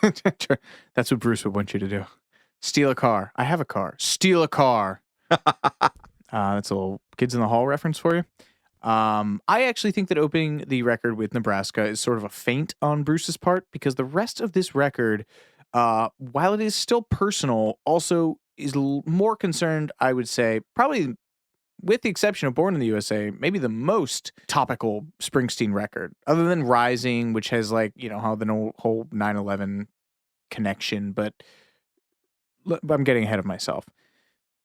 That's what Bruce would want you to do. Steal a car. I have a car. Steal a car. That's a little Kids in the Hall reference for you. I actually think that opening the record with Nebraska is sort of a feint on Bruce's part because the rest of this record, while it is still personal, also is more concerned, I would say, probably with the exception of Born in the USA, maybe the most topical Springsteen record, other than Rising, which has like, how the whole 9/11 connection, but I'm getting ahead of myself.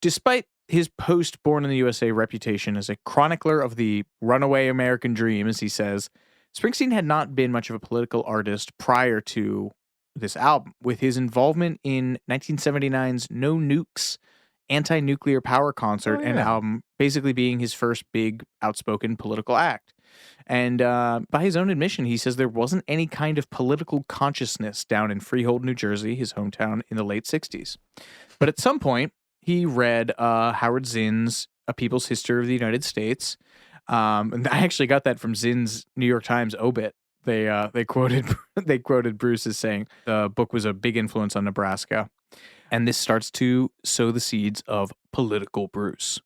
Despite his post-Born in the USA reputation as a chronicler of the runaway American dream, as he says, Springsteen had not been much of a political artist prior to this album, with his involvement in 1979's No Nukes anti-nuclear power concert and album basically being his first big outspoken political act. And by his own admission, he says there wasn't any kind of political consciousness down in Freehold, New Jersey, his hometown, in the late 60s. But at some point, he read Howard Zinn's A People's History of the United States. And I actually got that from Zinn's New York Times obit. They quoted Bruce as saying the book was a big influence on Nebraska. And this starts to sow the seeds of political Bruce.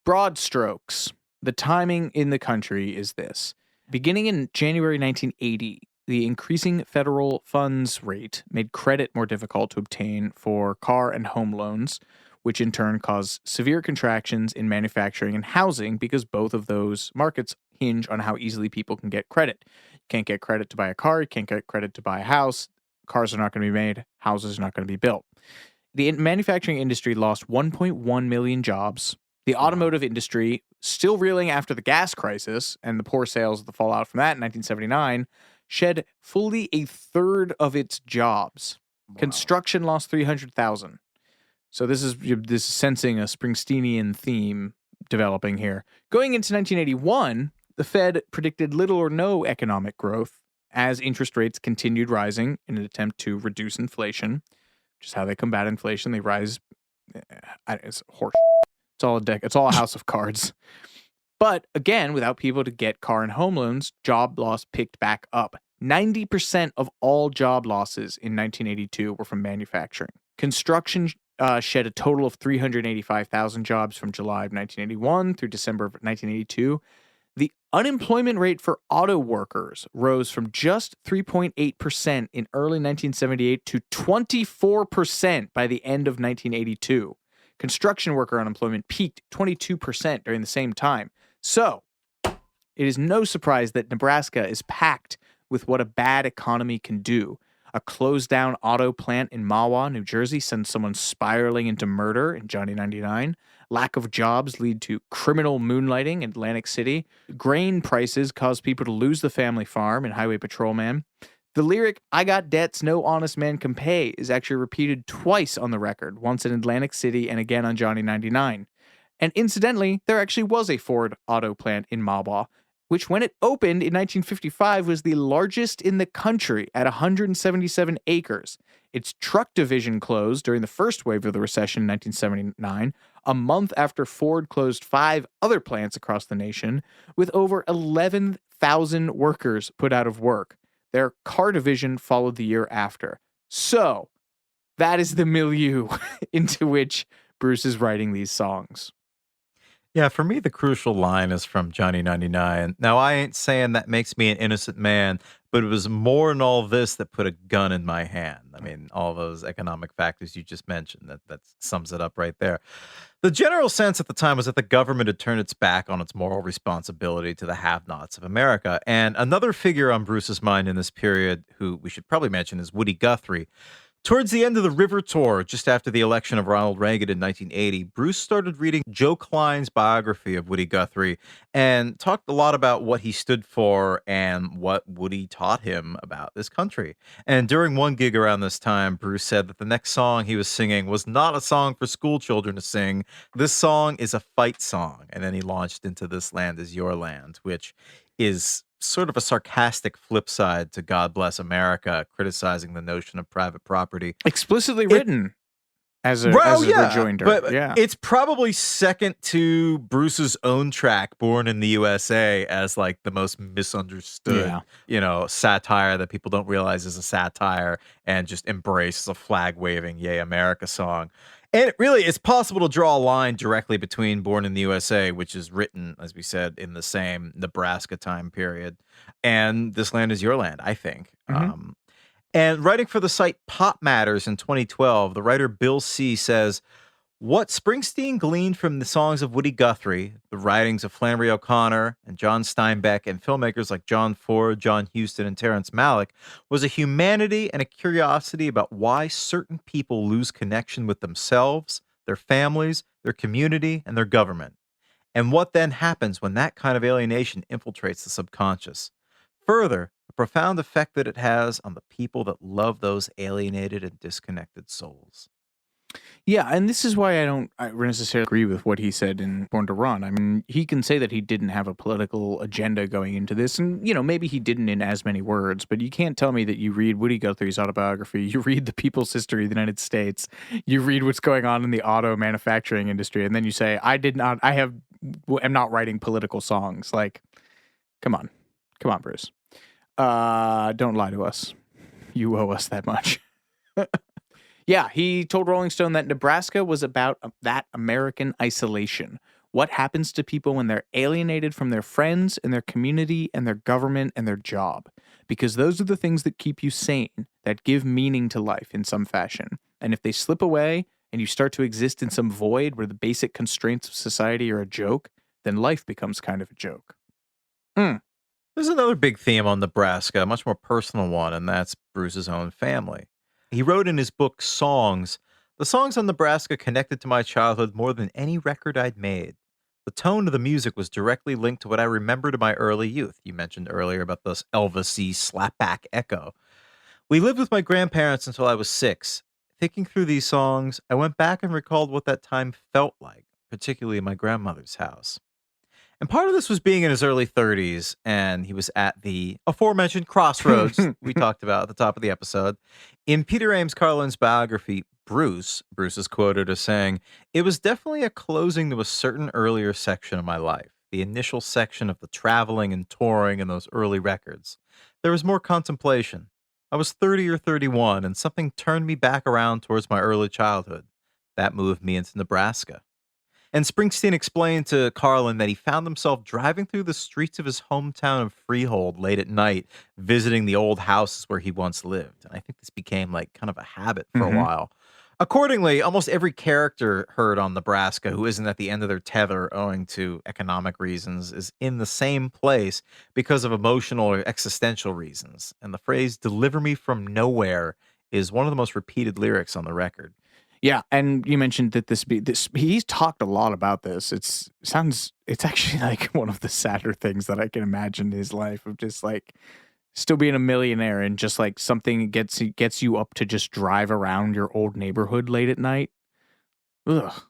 Broad strokes. The timing in the country is this. Beginning in January 1980, the increasing federal funds rate made credit more difficult to obtain for car and home loans, which in turn caused severe contractions in manufacturing and housing because both of those markets hinge on how easily people can get credit. You can't get credit to buy a car, you can't get credit to buy a house. Cars are not going to be made, houses are not going to be built. The manufacturing industry lost 1.1 million jobs. The automotive industry, still reeling after the gas crisis and the poor sales of the fallout from that in 1979, shed fully a third of its jobs. Wow. Construction lost 300,000. So this is sensing a Springsteenian theme developing here. Going into 1981, the Fed predicted little or no economic growth as interest rates continued rising in an attempt to reduce inflation, which is how they combat inflation. They rise. It's horse. It's all a deck. It's all a house of cards. But again, without people to get car and home loans, job loss picked back up. 90% of all job losses in 1982 were from manufacturing. Construction shed a total of 385,000 jobs from July of 1981 through December of 1982. The unemployment rate for auto workers rose from just 3.8% in early 1978 to 24% by the end of 1982. Construction worker unemployment peaked 22% during the same time. So, it is no surprise that Nebraska is packed with what a bad economy can do. A closed-down auto plant in Mahwah, New Jersey, sends someone spiraling into murder in Johnny 99. Lack of jobs lead to criminal moonlighting in Atlantic City. Grain prices cause people to lose the family farm in Highway Patrolman. The lyric, "I got debts no honest man can pay," is actually repeated twice on the record, once in Atlantic City and again on Johnny 99. And incidentally, there actually was a Ford auto plant in Mahwah, which when it opened in 1955 was the largest in the country at 177 acres. Its truck division closed during the first wave of the recession in 1979, a month after Ford closed 5 other plants across the nation, with over 11,000 workers put out of work. Their car division followed the year after. So, that is the milieu into which Bruce is writing these songs. Yeah, for me, the crucial line is from Johnny 99. Now, I ain't saying that makes me an innocent man, but it was more than all this that put a gun in my hand. I mean, all those economic factors you just mentioned, that sums it up right there. The general sense at the time was that the government had turned its back on its moral responsibility to the have-nots of America. And another figure on Bruce's mind in this period, who we should probably mention, is Woody Guthrie. Towards the end of the River Tour, just after the election of Ronald Reagan in 1980, Bruce started reading Joe Klein's biography of Woody Guthrie and talked a lot about what he stood for and what Woody taught him about this country. And during one gig around this time, Bruce said that the next song he was singing was not a song for school children to sing. This song is a fight song. And then he launched into This Land Is Your Land, which is sort of a sarcastic flip side to God Bless America, criticizing the notion of private property. Explicitly written as a rejoinder. But it's probably second to Bruce's own track, Born in the USA, as like the most misunderstood, satire that people don't realize is a satire and just embrace as a flag-waving Yay America song. And really, it's possible to draw a line directly between Born in the USA, which is written, as we said, in the same Nebraska time period, and This Land Is Your Land, I think. Mm-hmm. And writing for the site Pop Matters in 2012, the writer Bill C. says, what Springsteen gleaned from the songs of Woody Guthrie, the writings of Flannery O'Connor and John Steinbeck, and filmmakers like John Ford, John Huston, and Terrence Malick, was a humanity and a curiosity about why certain people lose connection with themselves, their families, their community, and their government, and what then happens when that kind of alienation infiltrates the subconscious. Further, the profound effect that it has on the people that love those alienated and disconnected souls. Yeah, and this is why I don't necessarily agree with what he said in Born to Run. I mean, he can say that he didn't have a political agenda going into this, and, maybe he didn't in as many words, but you can't tell me that you read Woody Guthrie's autobiography, you read the people's history of the United States, you read what's going on in the auto manufacturing industry, and then you say, am not writing political songs. Like, come on, Bruce. Don't lie to us. You owe us that much. Yeah, he told Rolling Stone that Nebraska was about that American isolation, What happens to people when they're alienated from their friends and their community and their government and their job? Because those are the things that keep you sane, that give meaning to life in some fashion. And if they slip away and you start to exist in some void where the basic constraints of society are a joke, then life becomes kind of a joke. There's another big theme on Nebraska, a much more personal one, and that's Bruce's own family. He wrote in his book Songs, "The songs on Nebraska connected to my childhood more than any record I'd made. The tone of the music was directly linked to what I remembered of my early youth." You mentioned earlier about this Elvis-y slapback echo. "We lived with my grandparents until I was 6. Thinking through these songs, I went back and recalled what that time felt like, particularly in my grandmother's house." And part of this was being in his early 30s, and he was at the aforementioned crossroads we talked about at the top of the episode. In Peter Ames Carlin's biography, Bruce is quoted as saying, "It was definitely a closing to a certain earlier section of my life, the initial section of the traveling and touring and those early records. There was more contemplation. I was 30 or 31, and something turned me back around towards my early childhood. That moved me into Nebraska." And Springsteen explained to Carlin that he found himself driving through the streets of his hometown of Freehold late at night, visiting the old houses where he once lived. And I think this became like kind of a habit for a while. Accordingly, almost every character heard on Nebraska who isn't at the end of their tether owing to economic reasons is in the same place because of emotional or existential reasons. And the phrase "deliver me from nowhere" is one of the most repeated lyrics on the record. Yeah, and you mentioned that this he's talked a lot about this. It's actually like one of the sadder things that I can imagine in his life, of just like still being a millionaire and just like something gets you up to just drive around your old neighborhood late at night. Ugh.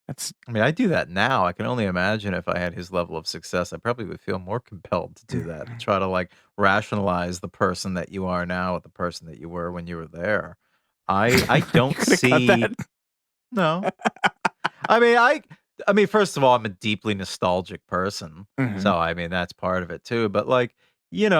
I mean, I do that now. I can only imagine if I had his level of success, I probably would feel more compelled to do that, to try to like rationalize the person that you are now with the person that you were when you were there. I You don't could have cut see. that. No. I mean, first of all, I'm a deeply nostalgic person. So, I mean, that's part of it too. But like, when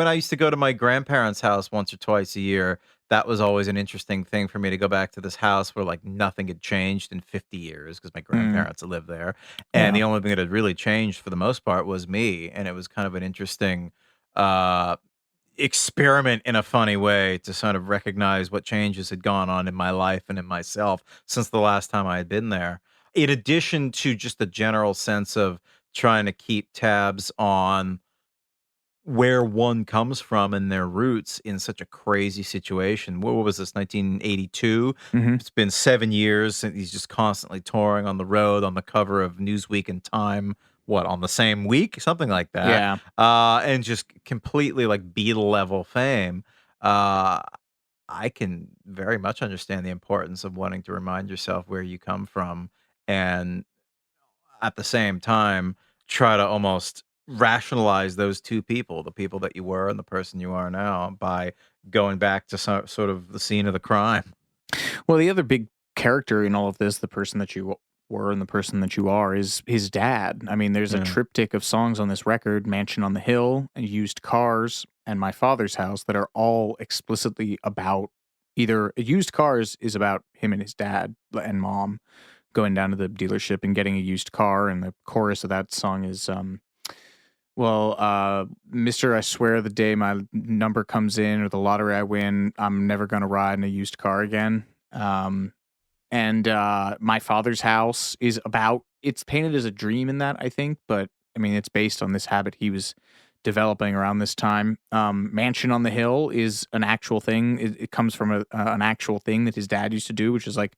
I used to go to my grandparents' house once or twice a year, that was always an interesting thing for me to go back to this house where like nothing had changed in 50 years because my grandparents had lived there. And Yeah. the only thing that had really changed for the most part was me. And it was kind of an interesting, uh, experiment in a funny way to sort of recognize what changes had gone on in my life and in myself since the last time I had been there. In addition to just the general sense of trying to keep tabs on where one comes from and their roots in such a crazy situation. What was this, 1982? Mhm. It's been 7 years and he's just constantly touring on the road on the cover of Newsweek and Time, what, on the same week? Something like that. Yeah. And just completely like Beatle level fame. Uh, I can very much understand the importance of wanting to remind yourself where you come from and at the same time try to almost rationalize those two people, the people that you were and the person you are now, by going back to sort of the scene of the crime. Well, the other big character in all of this, the person that you were and the person that you are, is his dad. I mean, there's a Yeah. triptych of songs on this record: Mansion on the Hill, and Used Cars, and My Father's House, that are all explicitly about either used cars is about him and his dad and mom going down to the dealership and getting a used car, and the chorus of that song is Mister, I swear the day my number comes in or the lottery I win, I'm never going to ride in a used car again. And My Father's House is about, it's painted as a dream in that, I think, but I mean, it's based on this habit he was developing around this time. Mansion on the Hill is an actual thing. It comes from an actual thing that his dad used to do, which is like,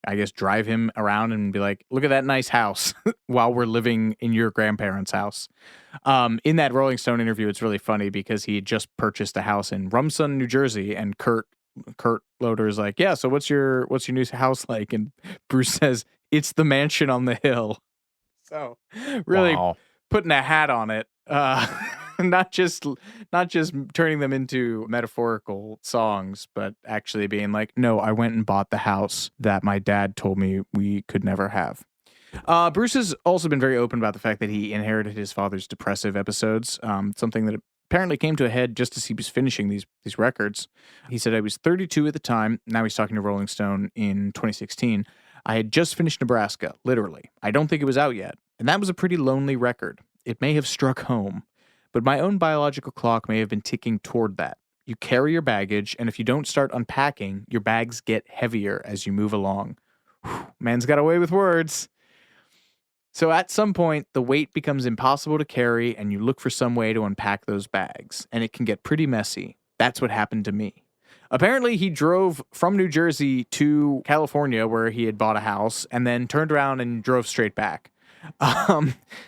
I guess, drive him around and be like, look at that nice house while we're living in your grandparents' house. In that Rolling Stone interview, it's really funny because he had just purchased a house in Rumson, New Jersey, and Kurt Loder is like, yeah, so what's your new house like? And Bruce says, it's the mansion on the hill. So really Wow. putting a hat on it. Not just turning them into metaphorical songs, but actually being like, no, I went and bought the house that my dad told me we could never have. Bruce has also been very open about the fact that he inherited his father's depressive episodes, something that apparently came to a head just as he was finishing these records. He said, I was 32 at the time. Now he's talking to Rolling Stone in 2016. I had just finished Nebraska, literally. I don't think it was out yet. And that was a pretty lonely record. It may have struck home, but my own biological clock may have been ticking toward that. You carry your baggage, and if you don't start unpacking, your bags get heavier as you move along. Whew, man's got away with words. So at some point, the weight becomes impossible to carry, and you look for some way to unpack those bags, and it can get pretty messy. That's what happened to me. Apparently, he drove from New Jersey to California, where he had bought a house, and then turned around and drove straight back.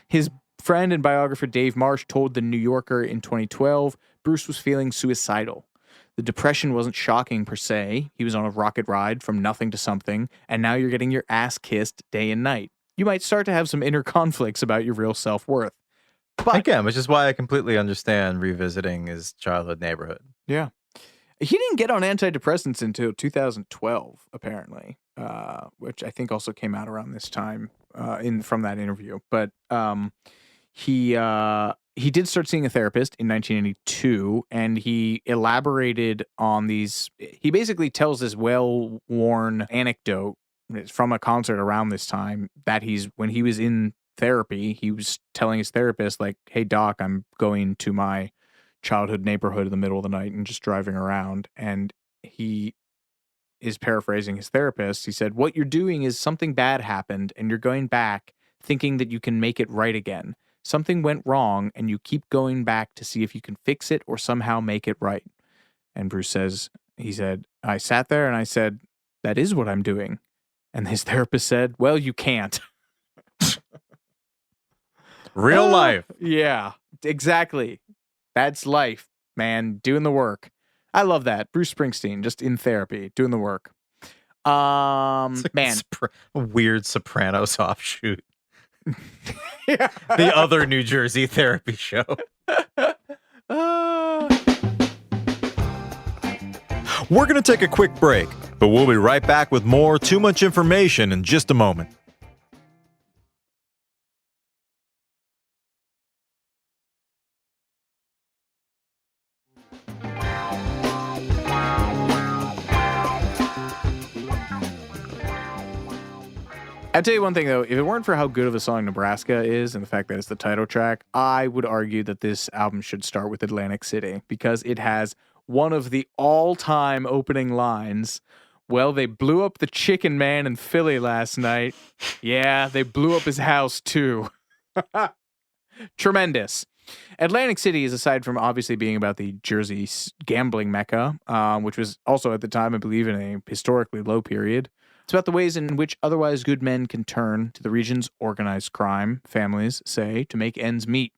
His friend and biographer Dave Marsh told The New Yorker in 2012, Bruce was feeling suicidal. The depression wasn't shocking per se. He was on a rocket ride from nothing to something, and now you're getting your ass kissed day and night. You might start to have some inner conflicts about your real self-worth. But again, which is why I completely understand revisiting his childhood neighborhood. Yeah. He didn't get on antidepressants until 2012, apparently, which I think also came out around this time from that interview. But he did start seeing a therapist in 1982, and he elaborated on these. He basically tells this well-worn anecdote from a concert around this time that when he was in therapy, he was telling his therapist, like, hey, doc, I'm going to my childhood neighborhood in the middle of the night and just driving around. And he is paraphrasing his therapist. He said, what you're doing is something bad happened and you're going back thinking that you can make it right again. Something went wrong and you keep going back to see if you can fix it or somehow make it right. And Bruce he said, I sat there and I said, that is what I'm doing. And his therapist said, well, you can't. Real life. Yeah, exactly. That's life, man. Doing the work. I love that. Bruce Springsteen, just in therapy, doing the work. It's like Man. a weird Sopranos offshoot. Yeah. The other New Jersey therapy show. We're going to take a quick break, but we'll be right back with more Too Much Information in just a moment. I'll tell you one thing, though. If it weren't for how good of a song Nebraska is and the fact that it's the title track, I would argue that this album should start with Atlantic City because it has one of the all-time opening lines. Well, they blew up the Chicken Man in Philly last night. Yeah, they blew up his house, too. Tremendous. Atlantic City is, aside from obviously being about the Jersey gambling mecca, which was also at the time, I believe, in a historically low period, it's about the ways in which otherwise good men can turn to the region's organized crime, families say, to make ends meet.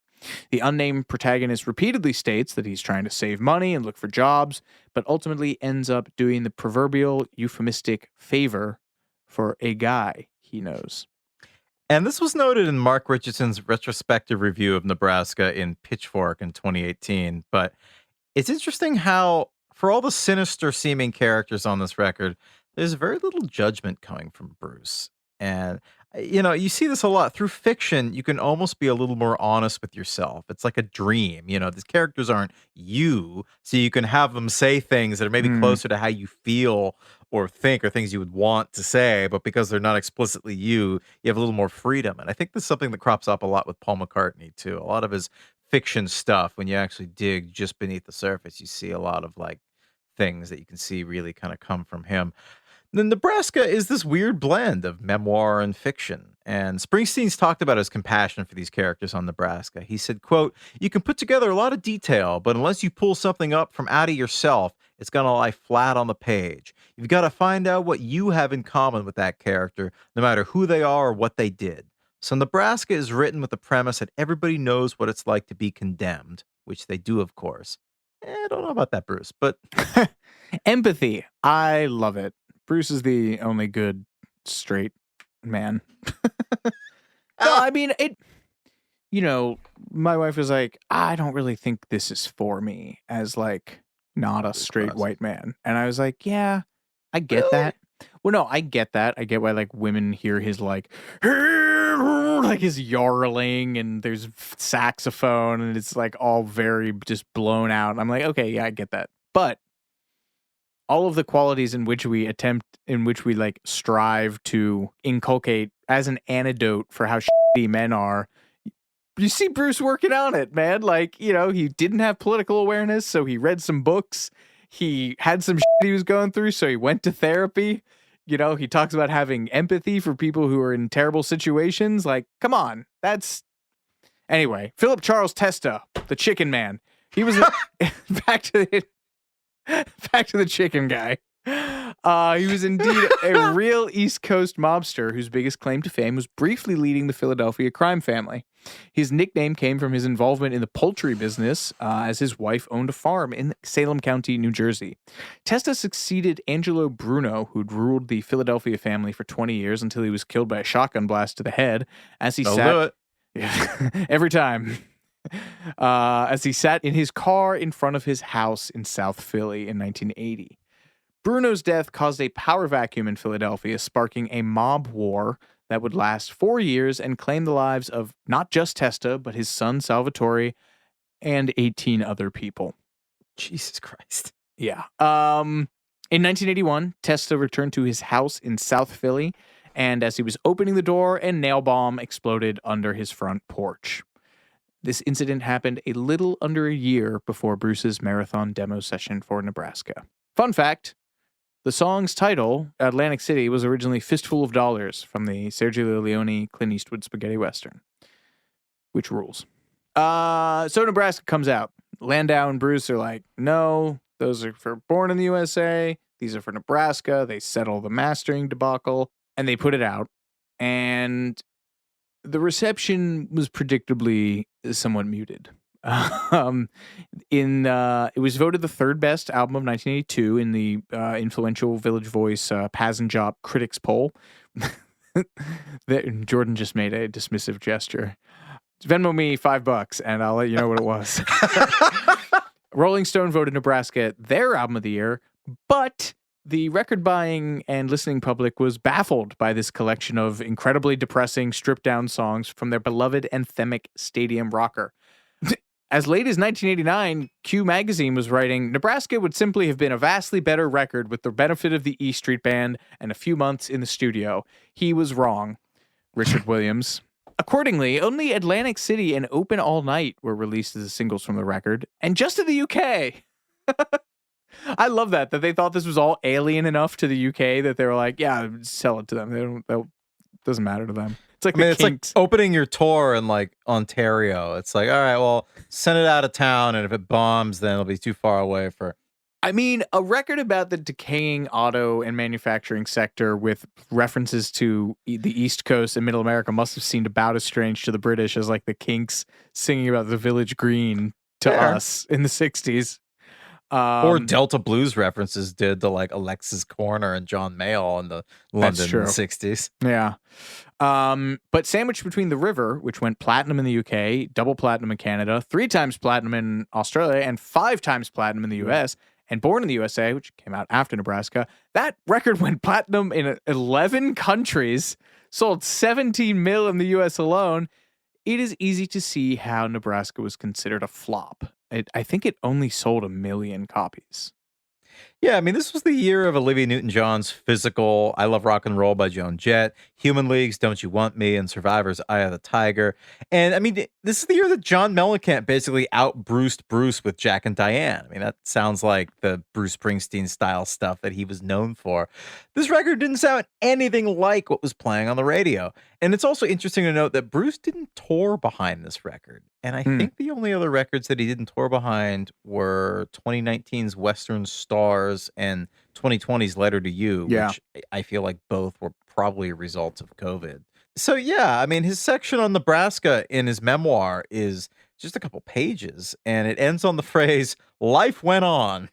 The unnamed protagonist repeatedly states that he's trying to save money and look for jobs, but ultimately ends up doing the proverbial euphemistic favor for a guy he knows. And this was noted in Mark Richardson's retrospective review of Nebraska in Pitchfork in 2018. But it's interesting how, for all the sinister seeming characters on this record, there's very little judgment coming from Bruce. And, you see this a lot. Through fiction, you can almost be a little more honest with yourself. It's like a dream. These characters aren't you, so you can have them say things that are maybe closer to how you feel or think, or things you would want to say, but because they're not explicitly you have a little more freedom. And I think this is something that crops up a lot with Paul McCartney, too. A lot of his fiction stuff, when you actually dig just beneath the surface, you see a lot of, things that you can see really kind of come from him. The Nebraska is this weird blend of memoir and fiction. And Springsteen's talked about his compassion for these characters on Nebraska. He said, quote, you can put together a lot of detail, but unless you pull something up from out of yourself, it's going to lie flat on the page. You've got to find out what you have in common with that character, no matter who they are or what they did. So Nebraska is written with the premise that everybody knows what it's like to be condemned, which they do, of course. I don't know about that, Bruce, but... Empathy. I love it. Bruce is the only good straight man. No, I mean, my wife was like, I don't really think this is for me as not a straight white man. And I was like, yeah, I get that. Well, no, I get that. I get why women hear his his yarling and there's saxophone and it's all very just blown out. And I'm like, okay, yeah, I get that. But all of the qualities in which we like strive to inculcate as an antidote for how shitty men are. You see Bruce working on it, man. Like, you know, he didn't have political awareness, so he read some books. He had some shit he was going through, so he went to therapy. You know, he talks about having empathy for people who are in terrible situations. Like, come on. Anyway, Philip Charles Testa, the chicken man. He was back to the chicken guy. He was indeed a real East Coast mobster whose biggest claim to fame was briefly leading the Philadelphia crime family. His nickname came from his involvement in the poultry business, as his wife owned a farm in Salem County, New Jersey. Testa succeeded Angelo Bruno, who'd ruled the Philadelphia family for 20 years until he was killed by a shotgun blast to the head as he sat... Yeah, every time. As he sat in his car in front of his house in South Philly in 1980. Bruno's death caused a power vacuum in Philadelphia, sparking a mob war that would last 4 years and claim the lives of not just Testa, but his son Salvatore and 18 other people. Jesus Christ. Yeah. In 1981, Testa returned to his house in South Philly, and as he was opening the door, a nail bomb exploded under his front porch. This incident happened a little under a year before Bruce's marathon demo session for Nebraska. Fun fact, the song's title, Atlantic City, was originally Fistful of Dollars from the Sergio Leone Clint Eastwood spaghetti western, which rules. So Nebraska comes out. Landau and Bruce are like, no, those are for Born in the USA. These are for Nebraska. They settle the mastering debacle, and they put it out. And the reception was predictably somewhat muted. It was voted the third best album of 1982 in the influential Village Voice Pazenjop Critics Poll. Jordan just made a dismissive gesture. Venmo me $5 and I'll let you know what it was. Rolling Stone voted Nebraska their album of the year, but the record buying and listening public was baffled by this collection of incredibly depressing, stripped down songs from their beloved anthemic stadium rocker. As late as 1989, Q Magazine was writing, Nebraska would simply have been a vastly better record with the benefit of the E Street Band and a few months in the studio. He was wrong. Richard Williams. Accordingly, only Atlantic City and Open All Night were released as singles from the record, and just in the UK. I love that they thought this was all alien enough to the UK that they were like, yeah, sell it to them. Doesn't matter to them. It's like it's like opening your tour in like Ontario. It's like, all right, well, send it out of town, and if it bombs, then it'll be too far away for. I mean, a record about the decaying auto and manufacturing sector with references to the East Coast and Middle America must have seemed about as strange to the British as like the Kinks singing about the Village Green to us in the 60s. Or Delta Blues references did to like Alexis Corner and John Mayall in the London 60s. Yeah. But sandwiched between The River, which went platinum in the UK, double platinum in Canada, 3 times platinum in Australia, and 5 times platinum in the US, and Born in the USA, which came out after Nebraska, that record went platinum in 11 countries, sold 17 mil in the US alone. It is easy to see how Nebraska was considered a flop. I think it only sold 1 million copies. Yeah, I mean, this was the year of Olivia Newton-John's Physical, I Love Rock and Roll by Joan Jett, Human League's Don't You Want Me, and Survivor's Eye of the Tiger. And I mean, this is the year that John Mellencamp basically out-Bruced Bruce with Jack and Diane. I mean, that sounds like the Bruce Springsteen style stuff that he was known for. This record didn't sound anything like what was playing on the radio. And it's also interesting to note that Bruce didn't tour behind this record. And I think the only other records that he didn't tour behind were 2019's Western Stars and 2020's Letter to You, which I feel like both were probably results of COVID. So, yeah, I mean, his section on Nebraska in his memoir is just a couple pages, and it ends on the phrase, life went on,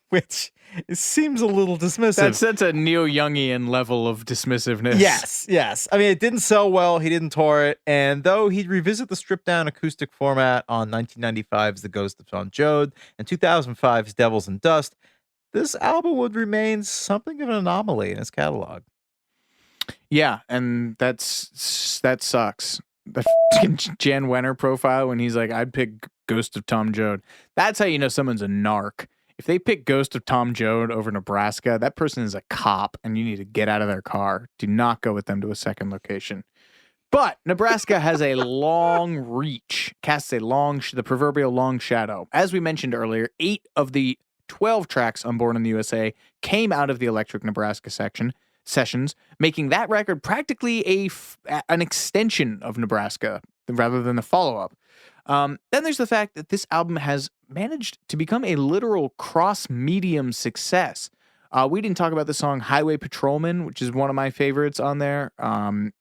which seems a little dismissive. That's a Neil-Youngian level of dismissiveness. Yes. I mean, it didn't sell well. He didn't tour it. And though he'd revisit the stripped-down acoustic format on 1995's The Ghost of Tom Joad and 2005's Devils and Dust, this album would remain something of an anomaly in his catalog. Yeah, and that sucks. The Jan Wenner profile when he's like, I'd pick Ghost of Tom Joad. That's how you know someone's a narc. if they pick Ghost of Tom Joad over Nebraska, that person is a cop and you need to get out of their car. Do not go with them to a second location. But Nebraska has a long reach, casts the proverbial long shadow. As we mentioned earlier, 8 of the 12 tracks on Born in the USA came out of the Electric Nebraska sessions, making that record practically an extension of Nebraska rather than a follow-up. Then there's the fact that this album has managed to become a literal cross-medium success. We didn't talk about the song Highway Patrolman, which is one of my favorites on there.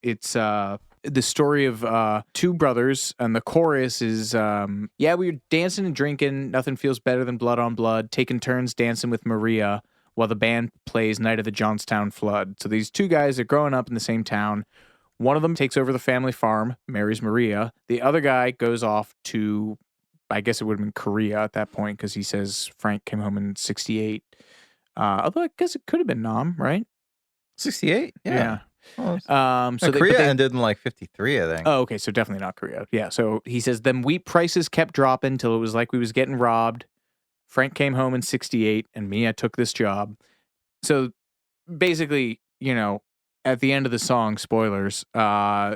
It's the story of 2 brothers, and the chorus is, we were dancing and drinking, nothing feels better than blood on blood, taking turns dancing with Maria while the band plays Night of the Johnstown Flood. So these 2 guys are growing up in the same town. One of them takes over the family farm, marries Maria. The other guy goes off to, I guess it would have been Korea at that point, because he says Frank came home in 68. Although I guess it could have been Nam, right? 68? Yeah. Well, Korea ended in like 53, I think. Oh, okay, so definitely not Korea. Yeah, so he says, then wheat prices kept dropping till it was like we was getting robbed. Frank came home in 68, and Mia took this job. So basically, at the end of the song, spoilers,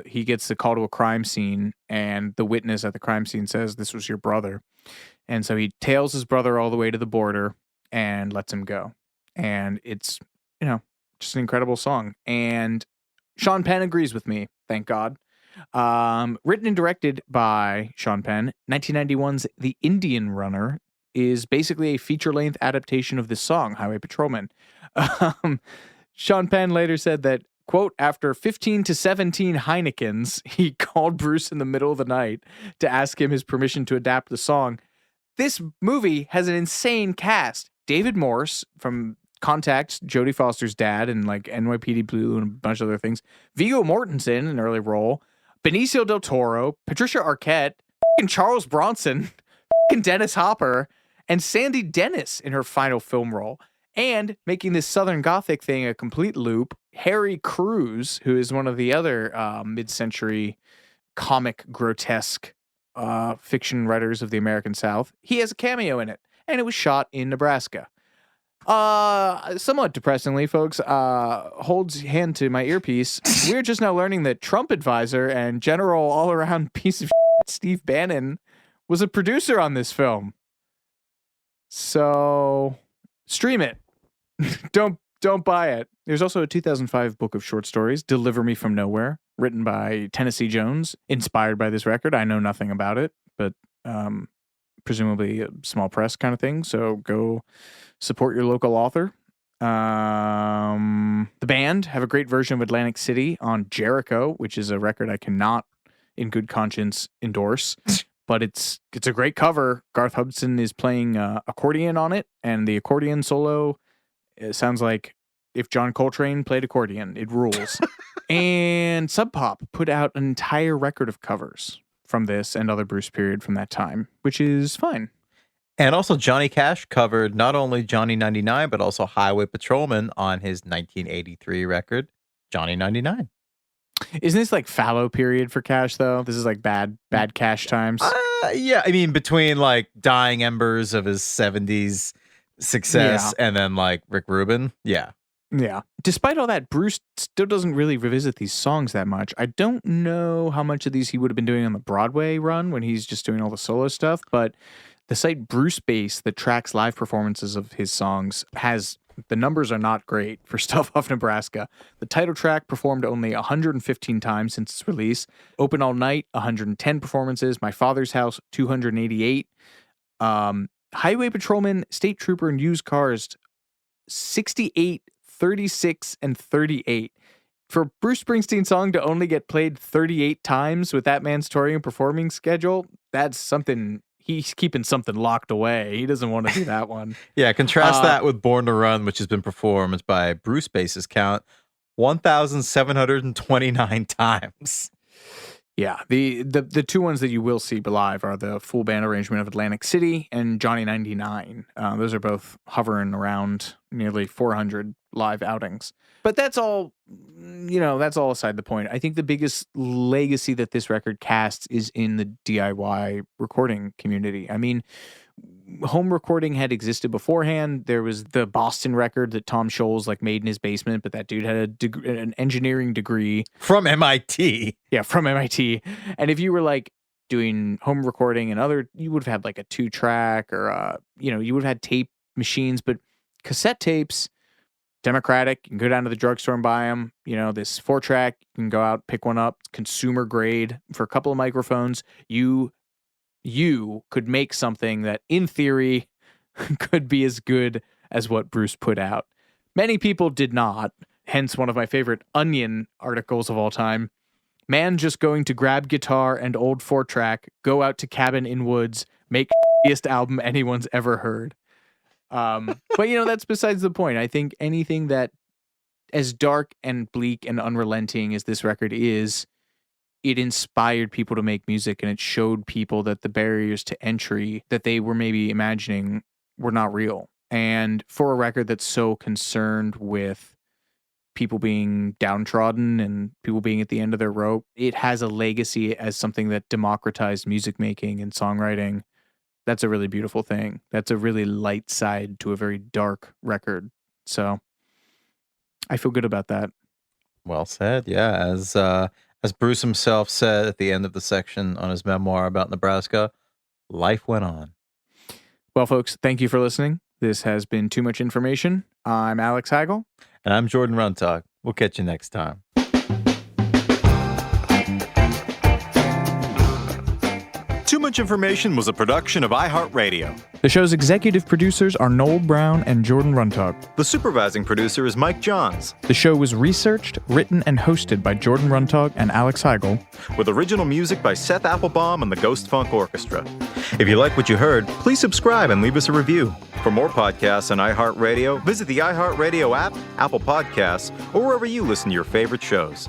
he gets the call to a crime scene, and the witness at the crime scene says, this was your brother. And so he tails his brother all the way to the border and lets him go. And it's, just an incredible song. And Sean Penn agrees with me, thank God. Written and directed by Sean Penn, 1991's The Indian Runner is basically a feature-length adaptation of this song, Highway Patrolman. Sean Penn later said that, quote, after 15 to 17 Heinekens, he called Bruce in the middle of the night to ask him his permission to adapt the song. This movie has an insane cast. David Morse from Contact's Jodie Foster's dad and like NYPD Blue and a bunch of other things. Viggo Mortensen, an early role. Benicio del Toro, Patricia Arquette, Charles Bronson, Dennis Hopper, and Sandy Dennis in her final film role. And making this Southern Gothic thing a complete loop, Harry Crews, who is one of the other mid-century comic grotesque fiction writers of the American South, he has a cameo in it. And it was shot in Nebraska. Somewhat depressingly, folks, holds hand to my earpiece. We're just now learning that Trump advisor and general all-around piece of shit, Steve Bannon, was a producer on this film. So, stream it. Don't buy it. There's also a 2005 book of short stories, Deliver Me From Nowhere, written by Tennessee Jones, inspired by this record. I know nothing about it, but presumably a small press kind of thing. So go support your local author. The band have a great version of Atlantic City on Jericho, which is a record I cannot, in good conscience, endorse. But it's a great cover. Garth Hudson is playing accordion on it, and the accordion solo, it sounds like if John Coltrane played accordion. It rules. And Sub Pop put out an entire record of covers from this and other Bruce period from that time, which is fine. And also Johnny Cash covered not only Johnny 99, but also Highway Patrolman on his 1983 record, Johnny 99. Isn't this like fallow period for Cash, though? This is like bad Cash times. Yeah, I mean, between like dying embers of his 70s success and then like Rick Rubin. Yeah. Yeah. Despite all that, Bruce still doesn't really revisit these songs that much. I don't know how much of these he would have been doing on the Broadway run when he's just doing all the solo stuff, but the site Bruce Base that tracks live performances of his songs has, the numbers are not great for stuff off Nebraska. The title track performed only 115 times since its release. Open All Night, 110 performances. My Father's House, 288. Highway Patrolman, State Trooper, and Used Cars, 68, 36, and 38. For a Bruce Springsteen song to only get played 38 times with that man's touring and performing schedule, that's something. He's keeping something locked away. He doesn't want to do that one. Yeah, contrast that with Born to Run, which has been performed by Bruce Base's count 1,729 times. Yeah, the two ones that you will see live are the full band arrangement of Atlantic City and Johnny 99. Those are both hovering around nearly 400 live outings. But that's all, that's all aside the point. I think the biggest legacy that this record casts is in the DIY recording community. I mean, home recording had existed beforehand. There was the Boston record that Tom Scholz made in his basement, but that dude had an engineering degree from MIT. Yeah, from MIT. And if you were doing home recording and you would have had a 2-track or you would have had tape machines, but cassette tapes, democratic. You can go down to the drugstore and buy them. This 4-track, you can go out, pick one up, consumer grade for a couple of microphones. You could make something that, in theory, could be as good as what Bruce put out. Many people did not, hence one of my favorite Onion articles of all time. Man just going to grab guitar and old 4-track, go out to cabin in woods, make shittiest album anyone's ever heard. But that's besides the point. I think anything that, as dark and bleak and unrelenting as this record is, it inspired people to make music, and it showed people that the barriers to entry that they were maybe imagining were not real. And for a record that's so concerned with people being downtrodden and people being at the end of their rope, it has a legacy as something that democratized music making and songwriting. That's a really beautiful thing. That's a really light side to a very dark record. So I feel good about that. Well said. Yeah. As Bruce himself said at the end of the section on his memoir about Nebraska, life went on. Well, folks, thank you for listening. This has been Too Much Information. I'm Alex Heigl. And I'm Jordan Runtagh. We'll catch you next time. Too Much Information was a production of iHeartRadio. The show's executive producers are Noel Brown and Jordan Runtagh. The supervising producer is Mike Johns. The show was researched, written, and hosted by Jordan Runtagh and Alex Heigl. With original music by Seth Applebaum and the Ghost Funk Orchestra. If you like what you heard, please subscribe and leave us a review. For more podcasts on iHeartRadio, visit the iHeartRadio app, Apple Podcasts, or wherever you listen to your favorite shows.